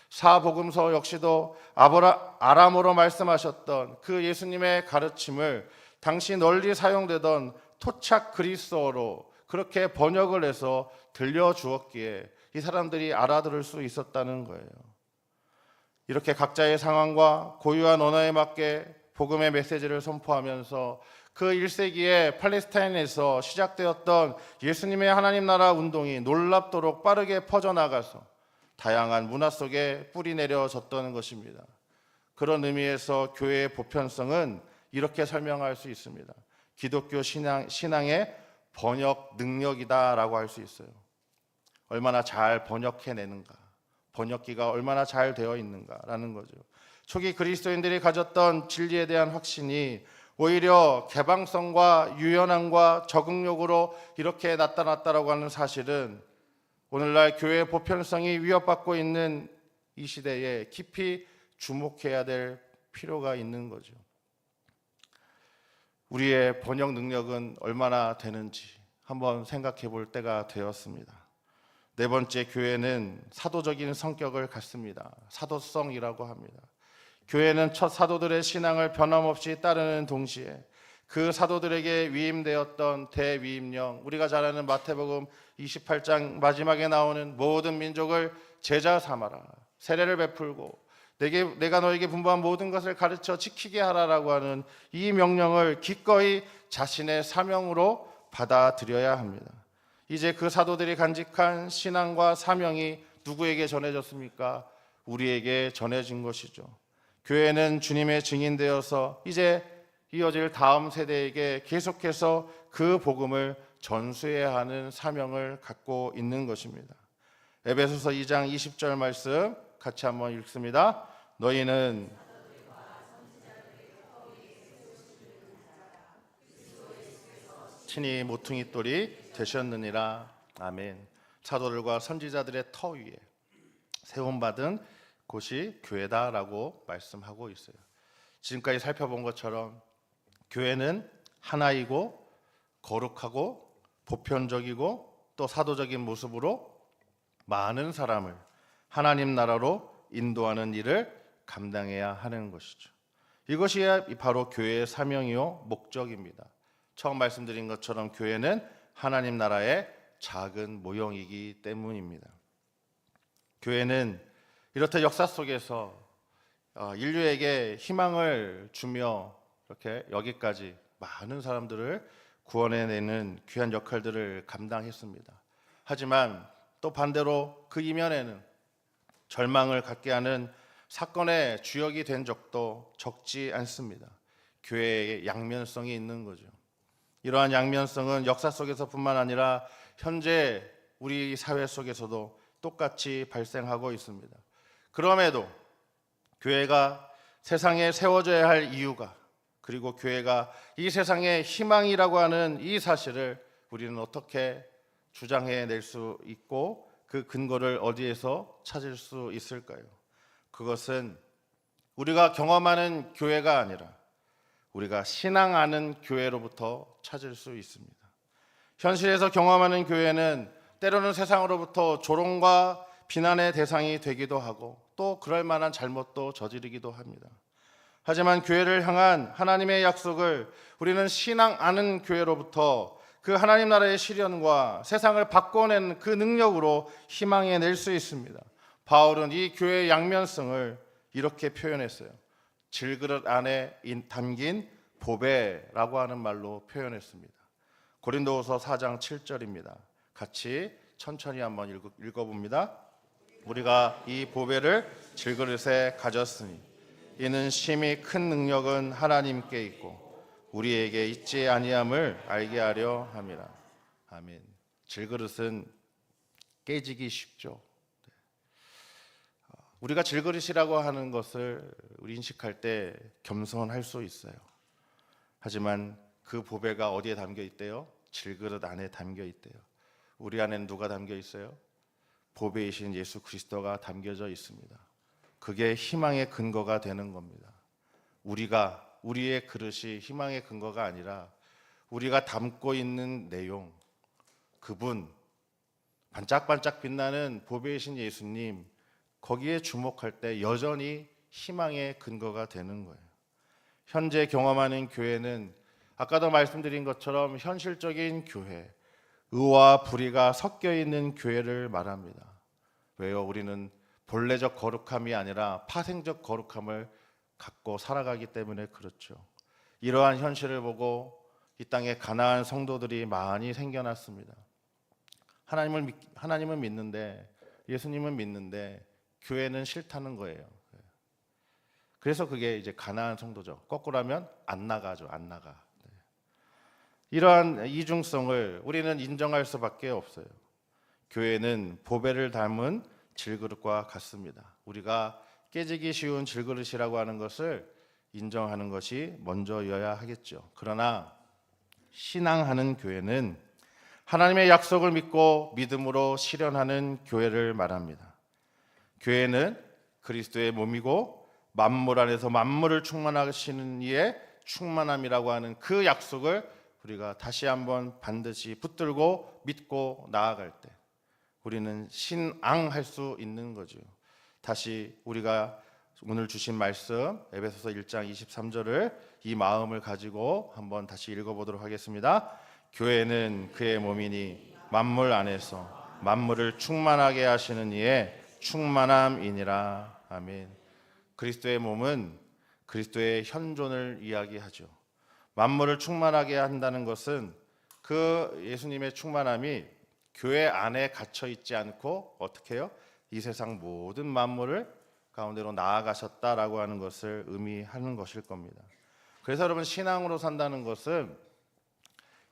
사복음서 역시도 아람어로 말씀하셨던 그 예수님의 가르침을 당시 널리 사용되던 토착 그리스어로 그렇게 번역을 해서 들려주었기에 이 사람들이 알아들을 수 있었다는 거예요. 이렇게 각자의 상황과 고유한 언어에 맞게 복음의 메시지를 선포하면서 그 1세기에 팔레스타인에서 시작되었던 예수님의 하나님 나라 운동이 놀랍도록 빠르게 퍼져나가서 다양한 문화 속에 뿌리 내려졌던 것입니다. 그런 의미에서 교회의 보편성은 이렇게 설명할 수 있습니다. 기독교 신앙의 번역 능력이다라고 할 수 있어요. 얼마나 잘 번역해내는가, 번역기가 얼마나 잘 되어 있는가라는 거죠. 초기 그리스도인들이 가졌던 진리에 대한 확신이 오히려 개방성과 유연함과 적응력으로 이렇게 나타났다라고 하는 사실은 오늘날 교회의 보편성이 위협받고 있는 이 시대에 깊이 주목해야 될 필요가 있는 거죠. 우리의 번역 능력은 얼마나 되는지 한번 생각해 볼 때가 되었습니다. 네 번째, 교회는 사도적인 성격을 갖습니다. 사도성이라고 합니다. 교회는 첫 사도들의 신앙을 변함없이 따르는 동시에 그 사도들에게 위임되었던 대위임령, 우리가 잘 아는 마태복음 28장 마지막에 나오는 모든 민족을 제자 삼아라, 세례를 베풀고 내가 너에게 분부한 모든 것을 가르쳐 지키게 하라라고 하는 이 명령을 기꺼이 자신의 사명으로 받아들여야 합니다. 이제 그 사도들이 간직한 신앙과 사명이 누구에게 전해졌습니까? 우리에게 전해진 것이죠. 교회는 주님의 증인되어서 이제 이어질 다음 세대에게 계속해서 그 복음을 전수해야 하는 사명을 갖고 있는 것입니다. 에베소서 2장 20절 말씀 같이 한번 읽습니다. 너희는 친히 모퉁이 돌이 되셨느니라. 아멘. 사도들과 선지자들의 터 위에 세움받은 곳이 교회다라고 말씀하고 있어요. 지금까지 살펴본 것처럼 교회는 하나이고 거룩하고 보편적이고 또 사도적인 모습으로 많은 사람을 하나님 나라로 인도하는 일을 감당해야 하는 것이죠. 이것이 바로 교회의 사명이요 목적입니다. 처음 말씀드린 것처럼 교회는 하나님 나라의 작은 모형이기 때문입니다. 교회는 이렇듯 역사 속에서 인류에게 희망을 주며 이렇게 여기까지 많은 사람들을 구원해내는 귀한 역할들을 감당했습니다. 하지만 또 반대로 그 이면에는 절망을 갖게 하는 사건의 주역이 된 적도 적지 않습니다. 교회의 양면성이 있는 거죠. 이러한 양면성은 역사 속에서뿐만 아니라 현재 우리 사회 속에서도 똑같이 발생하고 있습니다. 그럼에도 교회가 세상에 세워져야 할 이유가, 그리고 교회가 이 세상의 희망이라고 하는 이 사실을 우리는 어떻게 주장해낼 수 있고 그 근거를 어디에서 찾을 수 있을까요? 그것은 우리가 경험하는 교회가 아니라 우리가 신앙하는 교회로부터 찾을 수 있습니다. 현실에서 경험하는 교회는 때로는 세상으로부터 조롱과 비난의 대상이 되기도 하고 또 그럴 만한 잘못도 저지르기도 합니다. 하지만 교회를 향한 하나님의 약속을 우리는 신앙하는 교회로부터 그 하나님 나라의 실현과 세상을 바꿔낸 그 능력으로 희망해낼 수 있습니다. 바울은 이 교회의 양면성을 이렇게 표현했어요. 질그릇 안에 담긴 보배라고 하는 말로 표현했습니다. 고린도후서 4장 7절입니다. 같이 천천히 한번 읽어봅니다. 우리가 이 보배를 질그릇에 가졌으니 이는 심히 큰 능력은 하나님께 있고 우리에게 있지 아니함을 알게 하려 함이라. 아멘. 질그릇은 깨지기 쉽죠. 우리가 질그릇이라고 하는 것을 우리 인식할 때 겸손할 수 있어요. 하지만 그 보배가 어디에 담겨 있대요? 질그릇 안에 담겨 있대요. 우리 안에는 누가 담겨 있어요? 보배이신 예수 그리스도가 담겨져 있습니다. 그게 희망의 근거가 되는 겁니다. 우리의 그릇이 희망의 근거가 아니라 우리가 담고 있는 내용, 그분, 반짝반짝 빛나는 보배이신 예수님, 거기에 주목할 때 여전히 희망의 근거가 되는 거예요. 현재 경험하는 교회는 아까도 말씀드린 것처럼 현실적인 교회, 의와 불의가 섞여 있는 교회를 말합니다. 왜요? 우리는 본래적 거룩함이 아니라 파생적 거룩함을 갖고 살아가기 때문에 그렇죠. 이러한 현실을 보고 이 땅에 가난한 성도들이 많이 생겨났습니다. 하나님은 믿는데, 예수님은 믿는데 교회는 싫다는 거예요. 그래서 그게 이제 가난한 성도죠. 거꾸로 하면 안 나가죠. 안 나가. 이러한 이중성을 우리는 인정할 수밖에 없어요. 교회는 보배를 담은 질그릇과 같습니다. 우리가 깨지기 쉬운 질그릇이라고 하는 것을 인정하는 것이 먼저여야 하겠죠. 그러나 신앙하는 교회는 하나님의 약속을 믿고 믿음으로 실현하는 교회를 말합니다. 교회는 그리스도의 몸이고 만물 안에서 만물을 충만하시는 이의 충만함이라고 하는 그 약속을 우리가 다시 한번 반드시 붙들고 믿고 나아갈 때 우리는 신앙할 수 있는 거죠. 다시 우리가 오늘 주신 말씀 에베소서 1장 23절을 이 마음을 가지고 한번 다시 읽어보도록 하겠습니다. 교회는 그의 몸이니 만물 안에서 만물을 충만하게 하시는 이의 충만함이니라. 아멘. 그리스도의 몸은 그리스도의 현존을 이야기하죠. 만물을 충만하게 한다는 것은 그 예수님의 충만함이 교회 안에 갇혀 있지 않고 어떻게 해요? 이 세상 모든 만물을 가운데로 나아가셨다라고 하는 것을 의미하는 것일 겁니다. 그래서 여러분, 신앙으로 산다는 것은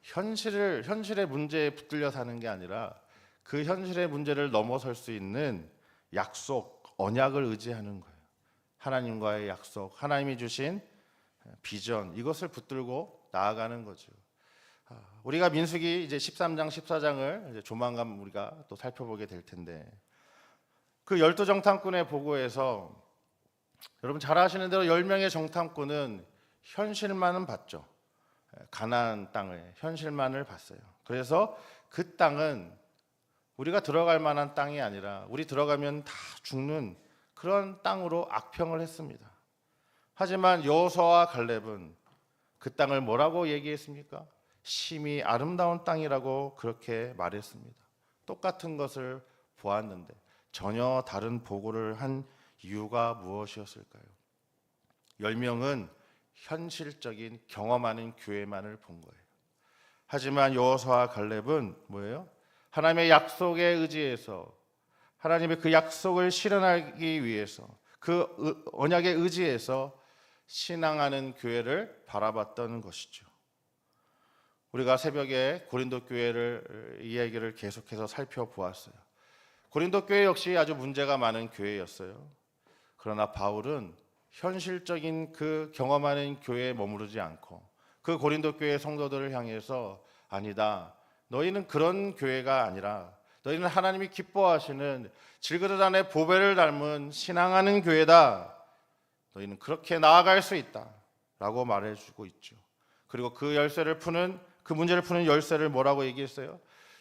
현실의 문제에 붙들려 사는 게 아니라 그 현실의 문제를 넘어설 수 있는 약속, 언약을 의지하는 거예요. 하나님과의 약속, 하나님이 주신 비전, 이것을 붙들고 나아가는 거죠. 우리가 민수기 이제 13장, 14장을 이제 조만간 우리가 또 살펴보게 될 텐데, 그 12정탐꾼의 보고에서 여러분 잘 아시는 대로 10명의 정탐꾼은 현실만은 봤죠. 가나안 땅의 현실만을 봤어요. 그래서 그 땅은 우리가 들어갈 만한 땅이 아니라 우리 들어가면 다 죽는 그런 땅으로 악평을 했습니다. 하지만 여호수아와 갈렙은 그 땅을 뭐라고 얘기했습니까? 심히 아름다운 땅이라고 그렇게 말했습니다. 똑같은 것을 보았는데 전혀 다른 보고를 한 이유가 무엇이었을까요? 10명은 현실적인 경험하는 교회만을 본 거예요. 하지만 여호수아와 갈렙은 뭐예요? 하나님의 약속에 의지해서, 하나님의 그 약속을 실현하기 위해서, 그 언약에 의지해서 신앙하는 교회를 바라봤던 것이죠. 우리가 새벽에 고린도 교회를 이야기를 계속해서 살펴보았어요. 고린도 교회 역시 아주 문제가 많은 교회였어요. 그러나 바울은 현실적인 그 경험하는 교회에 머무르지 않고 그 고린도 교회 성도들을 향해서 아니다, 너희는 그런 교회가 아니라 너희는 하나님이 기뻐하시는 질그릇 안에 보배를 닮은 신앙하는 교회다, 너희는 그렇게 나아갈 수 있다 라고 말해주고 있죠. 그리고 그 문제를 푸는 열쇠를 뭐라고 얘기했어요?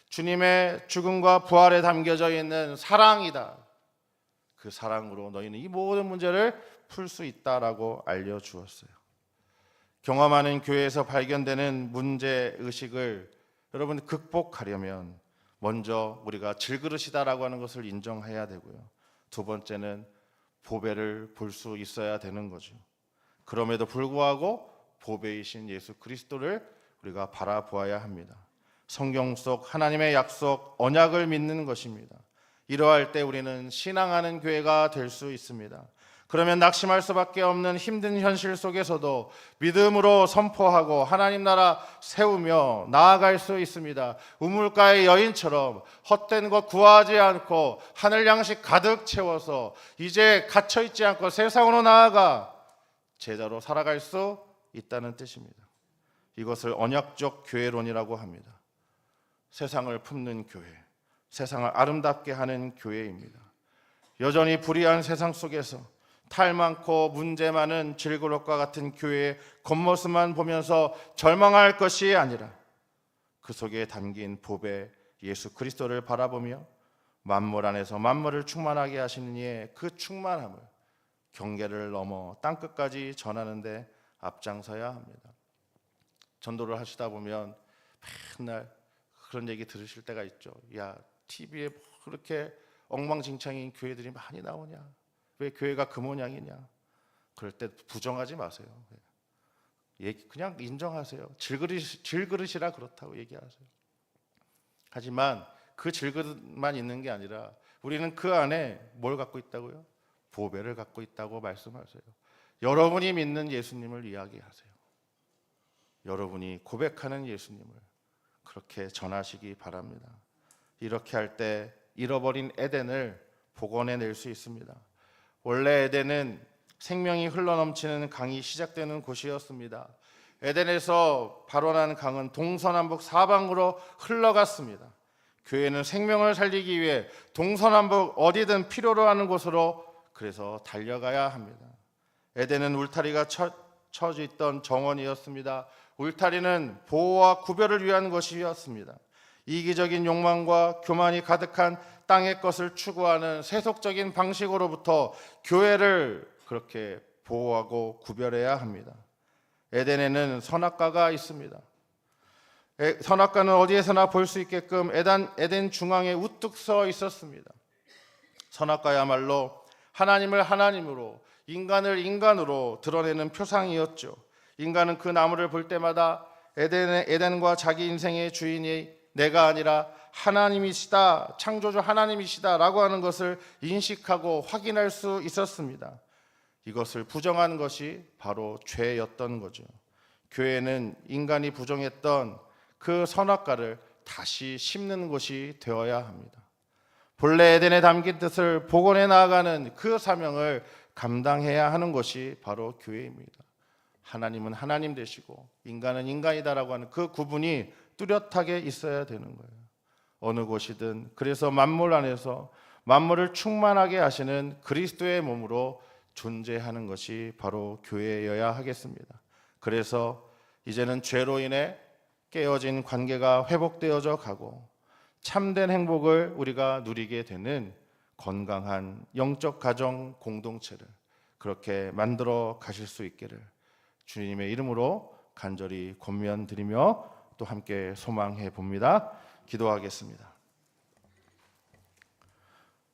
주님의 죽음과 부활에 담겨져 있는 사랑이다. 그 사랑으로 너희는 이 모든 문제를 풀 수 있다라고 알려주었어요. 경험하는 교회에서 발견되는 문제의식을 여러분 극복하려면 먼저 우리가 질그릇이다라고 하는 것을 인정해야 되고요. 두 번째는 보배를 볼 수 있어야 되는 거죠. 그럼에도 불구하고 보배이신 예수 그리스도를 우리가 바라보아야 합니다. 성경 속 하나님의 약속, 언약을 믿는 것입니다. 이러할 때 우리는 신앙하는 교회가 될 수 있습니다. 그러면 낙심할 수밖에 없는 힘든 현실 속에서도 믿음으로 선포하고 하나님 나라 세우며 나아갈 수 있습니다. 우물가의 여인처럼 헛된 것 구하지 않고 하늘 양식 가득 채워서 이제 갇혀있지 않고 세상으로 나아가 제자로 살아갈 수 있다는 뜻입니다. 이것을 언약적 교회론이라고 합니다. 세상을 품는 교회, 세상을 아름답게 하는 교회입니다. 여전히 불의한 세상 속에서 탈 많고 문제 많은 질그릇과 같은 교회의 겉모습만 보면서 절망할 것이 아니라 그 속에 담긴 보배 예수 그리스도를 바라보며 만물 안에서 만물을 충만하게 하시는 이의 그 충만함을 경계를 넘어 땅끝까지 전하는 데 앞장서야 합니다. 전도를 하시다 보면 맨날 그런 얘기 들으실 때가 있죠. 야, TV에 그렇게 엉망진창인 교회들이 많이 나오냐? 왜 교회가 그 모양이냐? 그럴 때 부정하지 마세요. 그냥 인정하세요. 질그릇이라 그렇다고 얘기하세요. 하지만 그 질그릇만 있는 게 아니라 우리는 그 안에 뭘 갖고 있다고요? 보배를 갖고 있다고 말씀하세요. 여러분이 믿는 예수님을 이야기하세요. 여러분이 고백하는 예수님을 그렇게 전하시기 바랍니다. 이렇게 할 때 잃어버린 에덴을 복원해낼 수 있습니다. 원래 에덴은 생명이 흘러넘치는 강이 시작되는 곳이었습니다. 에덴에서 발원한 강은 동서남북 사방으로 흘러갔습니다. 교회는 생명을 살리기 위해 동서남북 어디든 필요로 하는 곳으로 그래서 달려가야 합니다. 에덴은 울타리가 쳐져 있던 정원이었습니다. 울타리는 보호와 구별을 위한 것이었습니다. 이기적인 욕망과 교만이 가득한 땅의 것을 추구하는 세속적인 방식으로부터 교회를 그렇게 보호하고 구별해야 합니다. 에덴에는 선악과가 있습니다. 선악과는 어디에서나 볼 수 있게끔 에덴 중앙에 우뚝 서 있었습니다. 선악과야말로 하나님을 하나님으로, 인간을 인간으로 드러내는 표상이었죠. 인간은 그 나무를 볼 때마다 에덴과 자기 인생의 주인이 내가 아니라 하나님이시다, 창조주 하나님이시다 라고 하는 것을 인식하고 확인할 수 있었습니다. 이것을 부정한 것이 바로 죄였던 거죠. 교회는 인간이 부정했던 그 선악과를 다시 심는 곳이 되어야 합니다. 본래 에덴에 담긴 뜻을 복원해 나아가는 그 사명을 감당해야 하는 것이 바로 교회입니다. 하나님은 하나님 되시고 인간은 인간이다라고 하는 그 구분이 뚜렷하게 있어야 되는 거예요. 어느 곳이든. 그래서 만물 안에서 만물을 충만하게 하시는 그리스도의 몸으로 존재하는 것이 바로 교회여야 하겠습니다. 그래서 이제는 죄로 인해 깨어진 관계가 회복되어져 가고 참된 행복을 우리가 누리게 되는 건강한 영적 가정 공동체를 그렇게 만들어 가실 수 있기를 주님의 이름으로 간절히 권면드리며 또 함께 소망해 봅니다. 기도하겠습니다.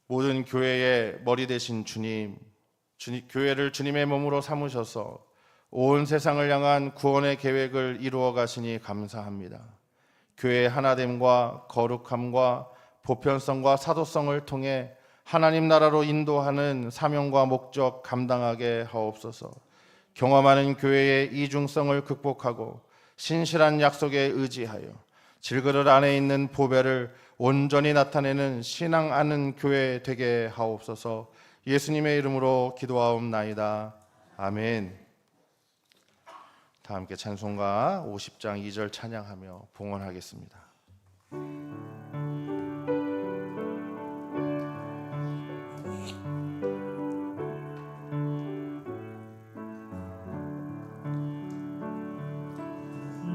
모든 교회의 머리 되신 주님, 교회를 주님의 몸으로 삼으셔서 온 세상을 향한 구원의 계획을 이루어 가시니 감사합니다. 교회의 하나됨과 거룩함과 보편성과 사도성을 통해 하나님 나라로 인도하는 사명과 목적 감당하게 하옵소서. 경험하는 교회의 이중성을 극복하고 신실한 약속에 의지하여 질그릇 안에 있는 보배를 온전히 나타내는 신앙 아는 교회 되게 하옵소서. 예수님의 이름으로 기도하옵나이다. 아멘. 다 함께 찬송가 50장 2절 찬양하며 봉헌하겠습니다.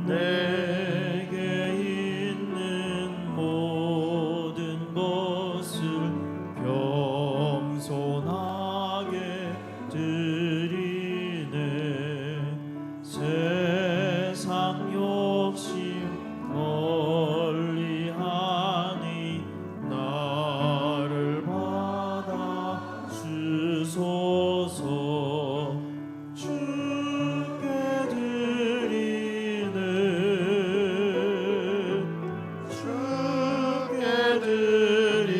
내게 있는 모든 것을 겸손하게 드리네. 세상 욕심 멀리하니 나를 받아 주소서. 주께 드리네. 주께 드리네.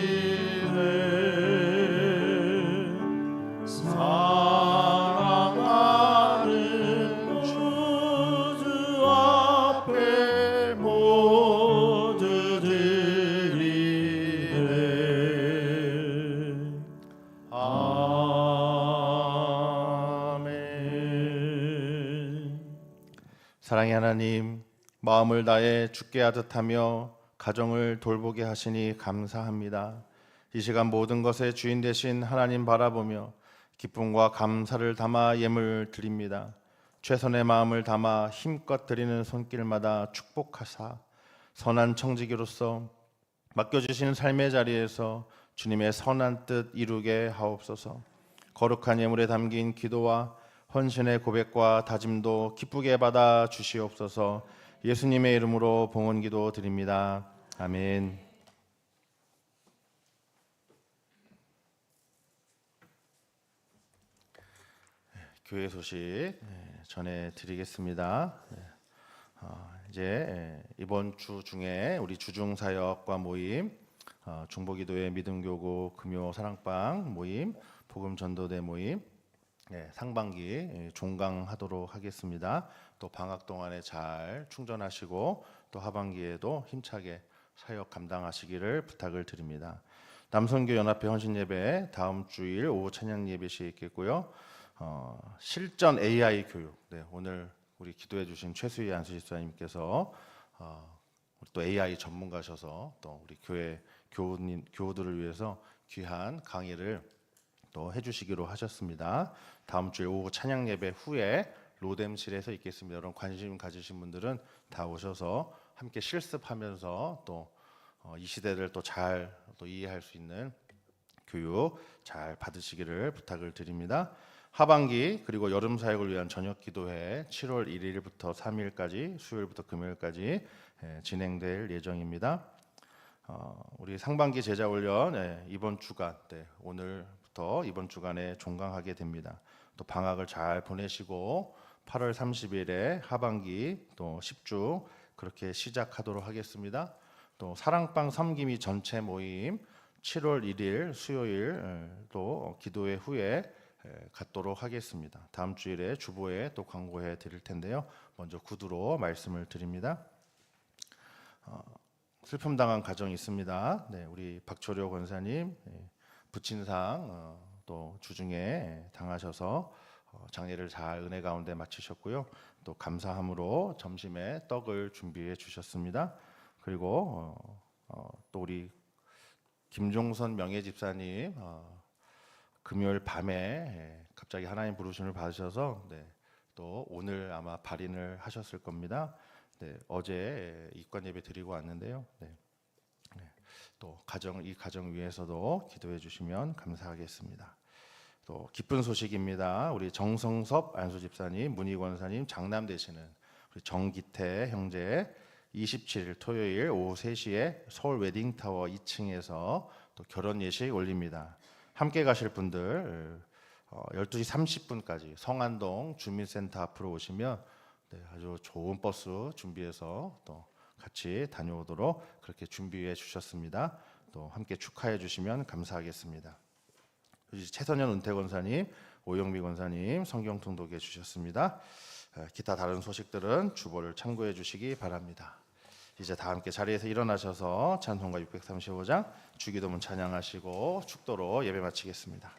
사랑하는 주 앞에 모두 드리네. 아멘. 사랑의 하나님, 마음을 다해 주께 하듯하며 가정을 돌보게 하시니 감사합니다. 이 시간 모든 것의 주인 되신 하나님 바라보며 기쁨과 감사를 담아 예물 드립니다. 최선의 마음을 담아 힘껏 드리는 손길마다 축복하사 선한 청지기로서 맡겨주시는 삶의 자리에서 주님의 선한 뜻 이루게 하옵소서. 거룩한 예물에 담긴 기도와 헌신의 고백과 다짐도 기쁘게 받아 주시옵소서. 예수님의 이름으로 봉헌기도 드립니다. 아멘. 교회 소식 전해드리겠습니다. 이제 이번 주 중에 우리 주중사역과 모임, 중보기도회 믿음교구 금요 사랑방 모임, 복음전도대 모임 상반기 종강하도록 하겠습니다. 또 방학 동안에 잘 충전하시고 또 하반기에도 힘차게 사역 감당하시기를 부탁을 드립니다. 남선교 연합회 헌신예배 다음 주일 오후 찬양 예배 시에 있겠고요. 실전 AI 교육, 오늘 우리 기도해 주신 최수희 안수집사님께서 또 AI 전문가셔서 또 우리 교회 교우들을 위해서 귀한 강의를 또 해주시기로 하셨습니다. 다음 주에 오후 찬양 예배 후에 로뎀실에서 있겠습니다. 여러분 관심 가지신 분들은 다 오셔서 함께 실습하면서 또 이 시대를 또 잘 또 이해할 수 있는 교육 잘 받으시기를 부탁을 드립니다. 하반기 그리고 여름 사역을 위한 저녁 기도회 7월 1일부터 3일까지 수요일부터 금요일까지 진행될 예정입니다. 우리 상반기 제자 훈련 이번 주간 오늘부터 이번 주간에 종강하게 됩니다. 또 방학을 잘 보내시고 8월 30일에 하반기 또 10주 그렇게 시작하도록 하겠습니다. 또 사랑방 섬김이 전체 모임 7월 1일 수요일 또 기도회 후에 갖도록 하겠습니다. 다음 주일에 주보에 또 광고해 드릴 텐데요. 먼저 구두로 말씀을 드립니다. 슬픔 당한 가정이 있습니다. 우리 박초려 권사님 부친상 또 주중에 당하셔서 장례를 잘 은혜 가운데 마치셨고요. 또 감사함으로 점심에 떡을 준비해 주셨습니다. 그리고 또 우리 김종선 명예 집사님 금요일 밤에 갑자기 하나님 부르심을 받으셔서 또 오늘 아마 발인을 하셨을 겁니다. 어제 입관 예배 드리고 왔는데요. 또 이 가정 위해서도 기도해 주시면 감사하겠습니다. 또 기쁜 소식입니다. 우리 정성섭 안수 집사님, 문희 권사님 장남 되시는 우리 정기태 형제 27일 토요일 오후 3시에 서울 웨딩타워 2층에서 또 결혼 예식 올립니다. 함께 가실 분들 12시 30분까지 성안동 주민센터 앞으로 오시면 아주 좋은 버스 준비해서 또 같이 다녀오도록 그렇게 준비해 주셨습니다. 또 함께 축하해 주시면 감사하겠습니다. 최선현 은퇴 권사님, 오영미 권사님 성경 통독해 주셨습니다. 기타 다른 소식들은 주보를 참고해 주시기 바랍니다. 이제 다 함께 자리에서 일어나셔서 찬송가 635장 주기도문 찬양하시고 축도로 예배 마치겠습니다.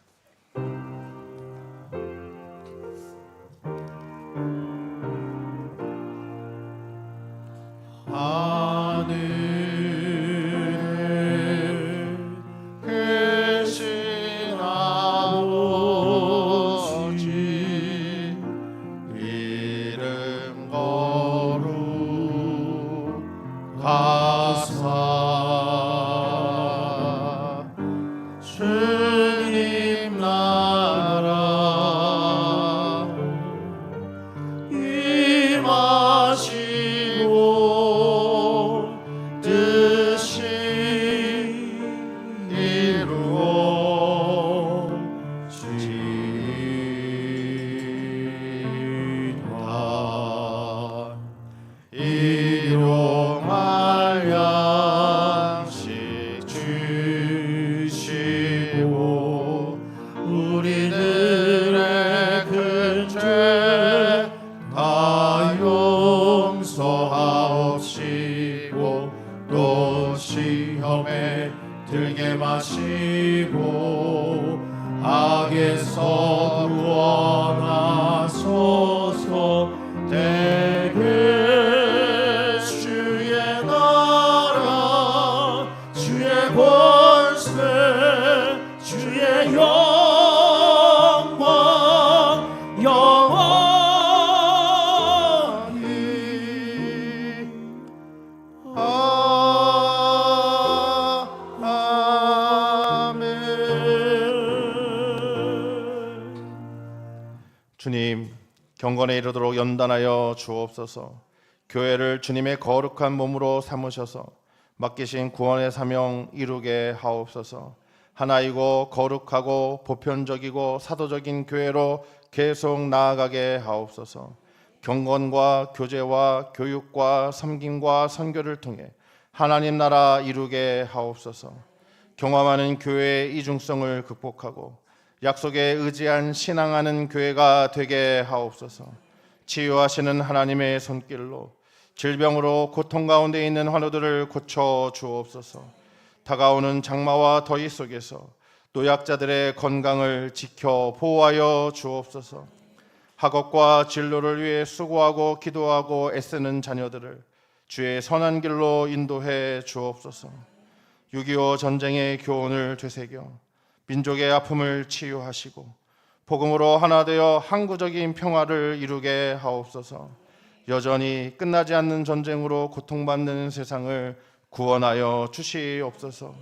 주님 나라 임하시고 뜻이 이루어지이다. 일용할 양식 주시고 우리들의 큰 죄 다 용서하옵시고 또 시험에 들게 마시고 악에서 구원하소서. 대개 주의 나라 주의 권세 주의 영광 영원히 아멘. 주님, 경건에 이르도록 연단하여 주옵소서. 교회를 주님의 거룩한 몸으로 삼으셔서 맡기신 구원의 사명 이루게 하옵소서. 하나이고 거룩하고 보편적이고 사도적인 교회로 계속 나아가게 하옵소서. 경건과 교제와 교육과 섬김과 선교를 통해 하나님 나라 이루게 하옵소서. 경험하는 교회의 이중성을 극복하고 약속에 의지한 신앙하는 교회가 되게 하옵소서. 치유하시는 하나님의 손길로 질병으로 고통 가운데 있는 환우들을 고쳐 주옵소서. 다가오는 장마와 더위 속에서 노약자들의 건강을 지켜 보호하여 주옵소서. 학업과 진로를 위해 수고하고 기도하고 애쓰는 자녀들을 주의 선한 길로 인도해 주옵소서. 6.25 전쟁의 교훈을 되새겨 민족의 아픔을 치유하시고 복음으로 하나 되어 항구적인 평화를 이루게 하옵소서. 여전히 끝나지 않는 전쟁으로 고통받는 세상을 구원하여 주시옵소서.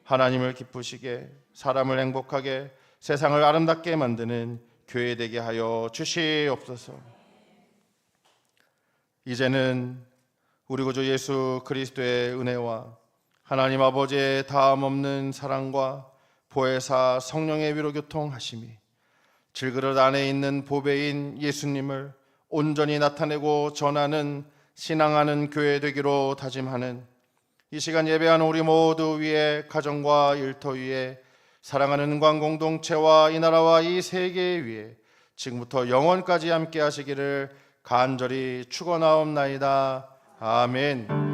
하나님을 기쁘시게 사람을 행복하게 세상을 아름답게 만드는 교회 되게 하여 주시옵소서. 이제는 우리 구주 예수 그리스도의 은혜와 하나님 아버지의 다함 없는 사랑과 보혜사 성령의 위로 교통하심이 질그릇 안에 있는 보배인 예수님을 온전히 나타내고 전하는 신앙하는 교회 되기로 다짐하는 이 시간 예배하는 우리 모두 위에 가정과 일터 위에 사랑하는 관공동체와 이 나라와 이 세계 위에 지금부터 영원까지 함께 하시기를 간절히 축원하옵나이다. 아멘.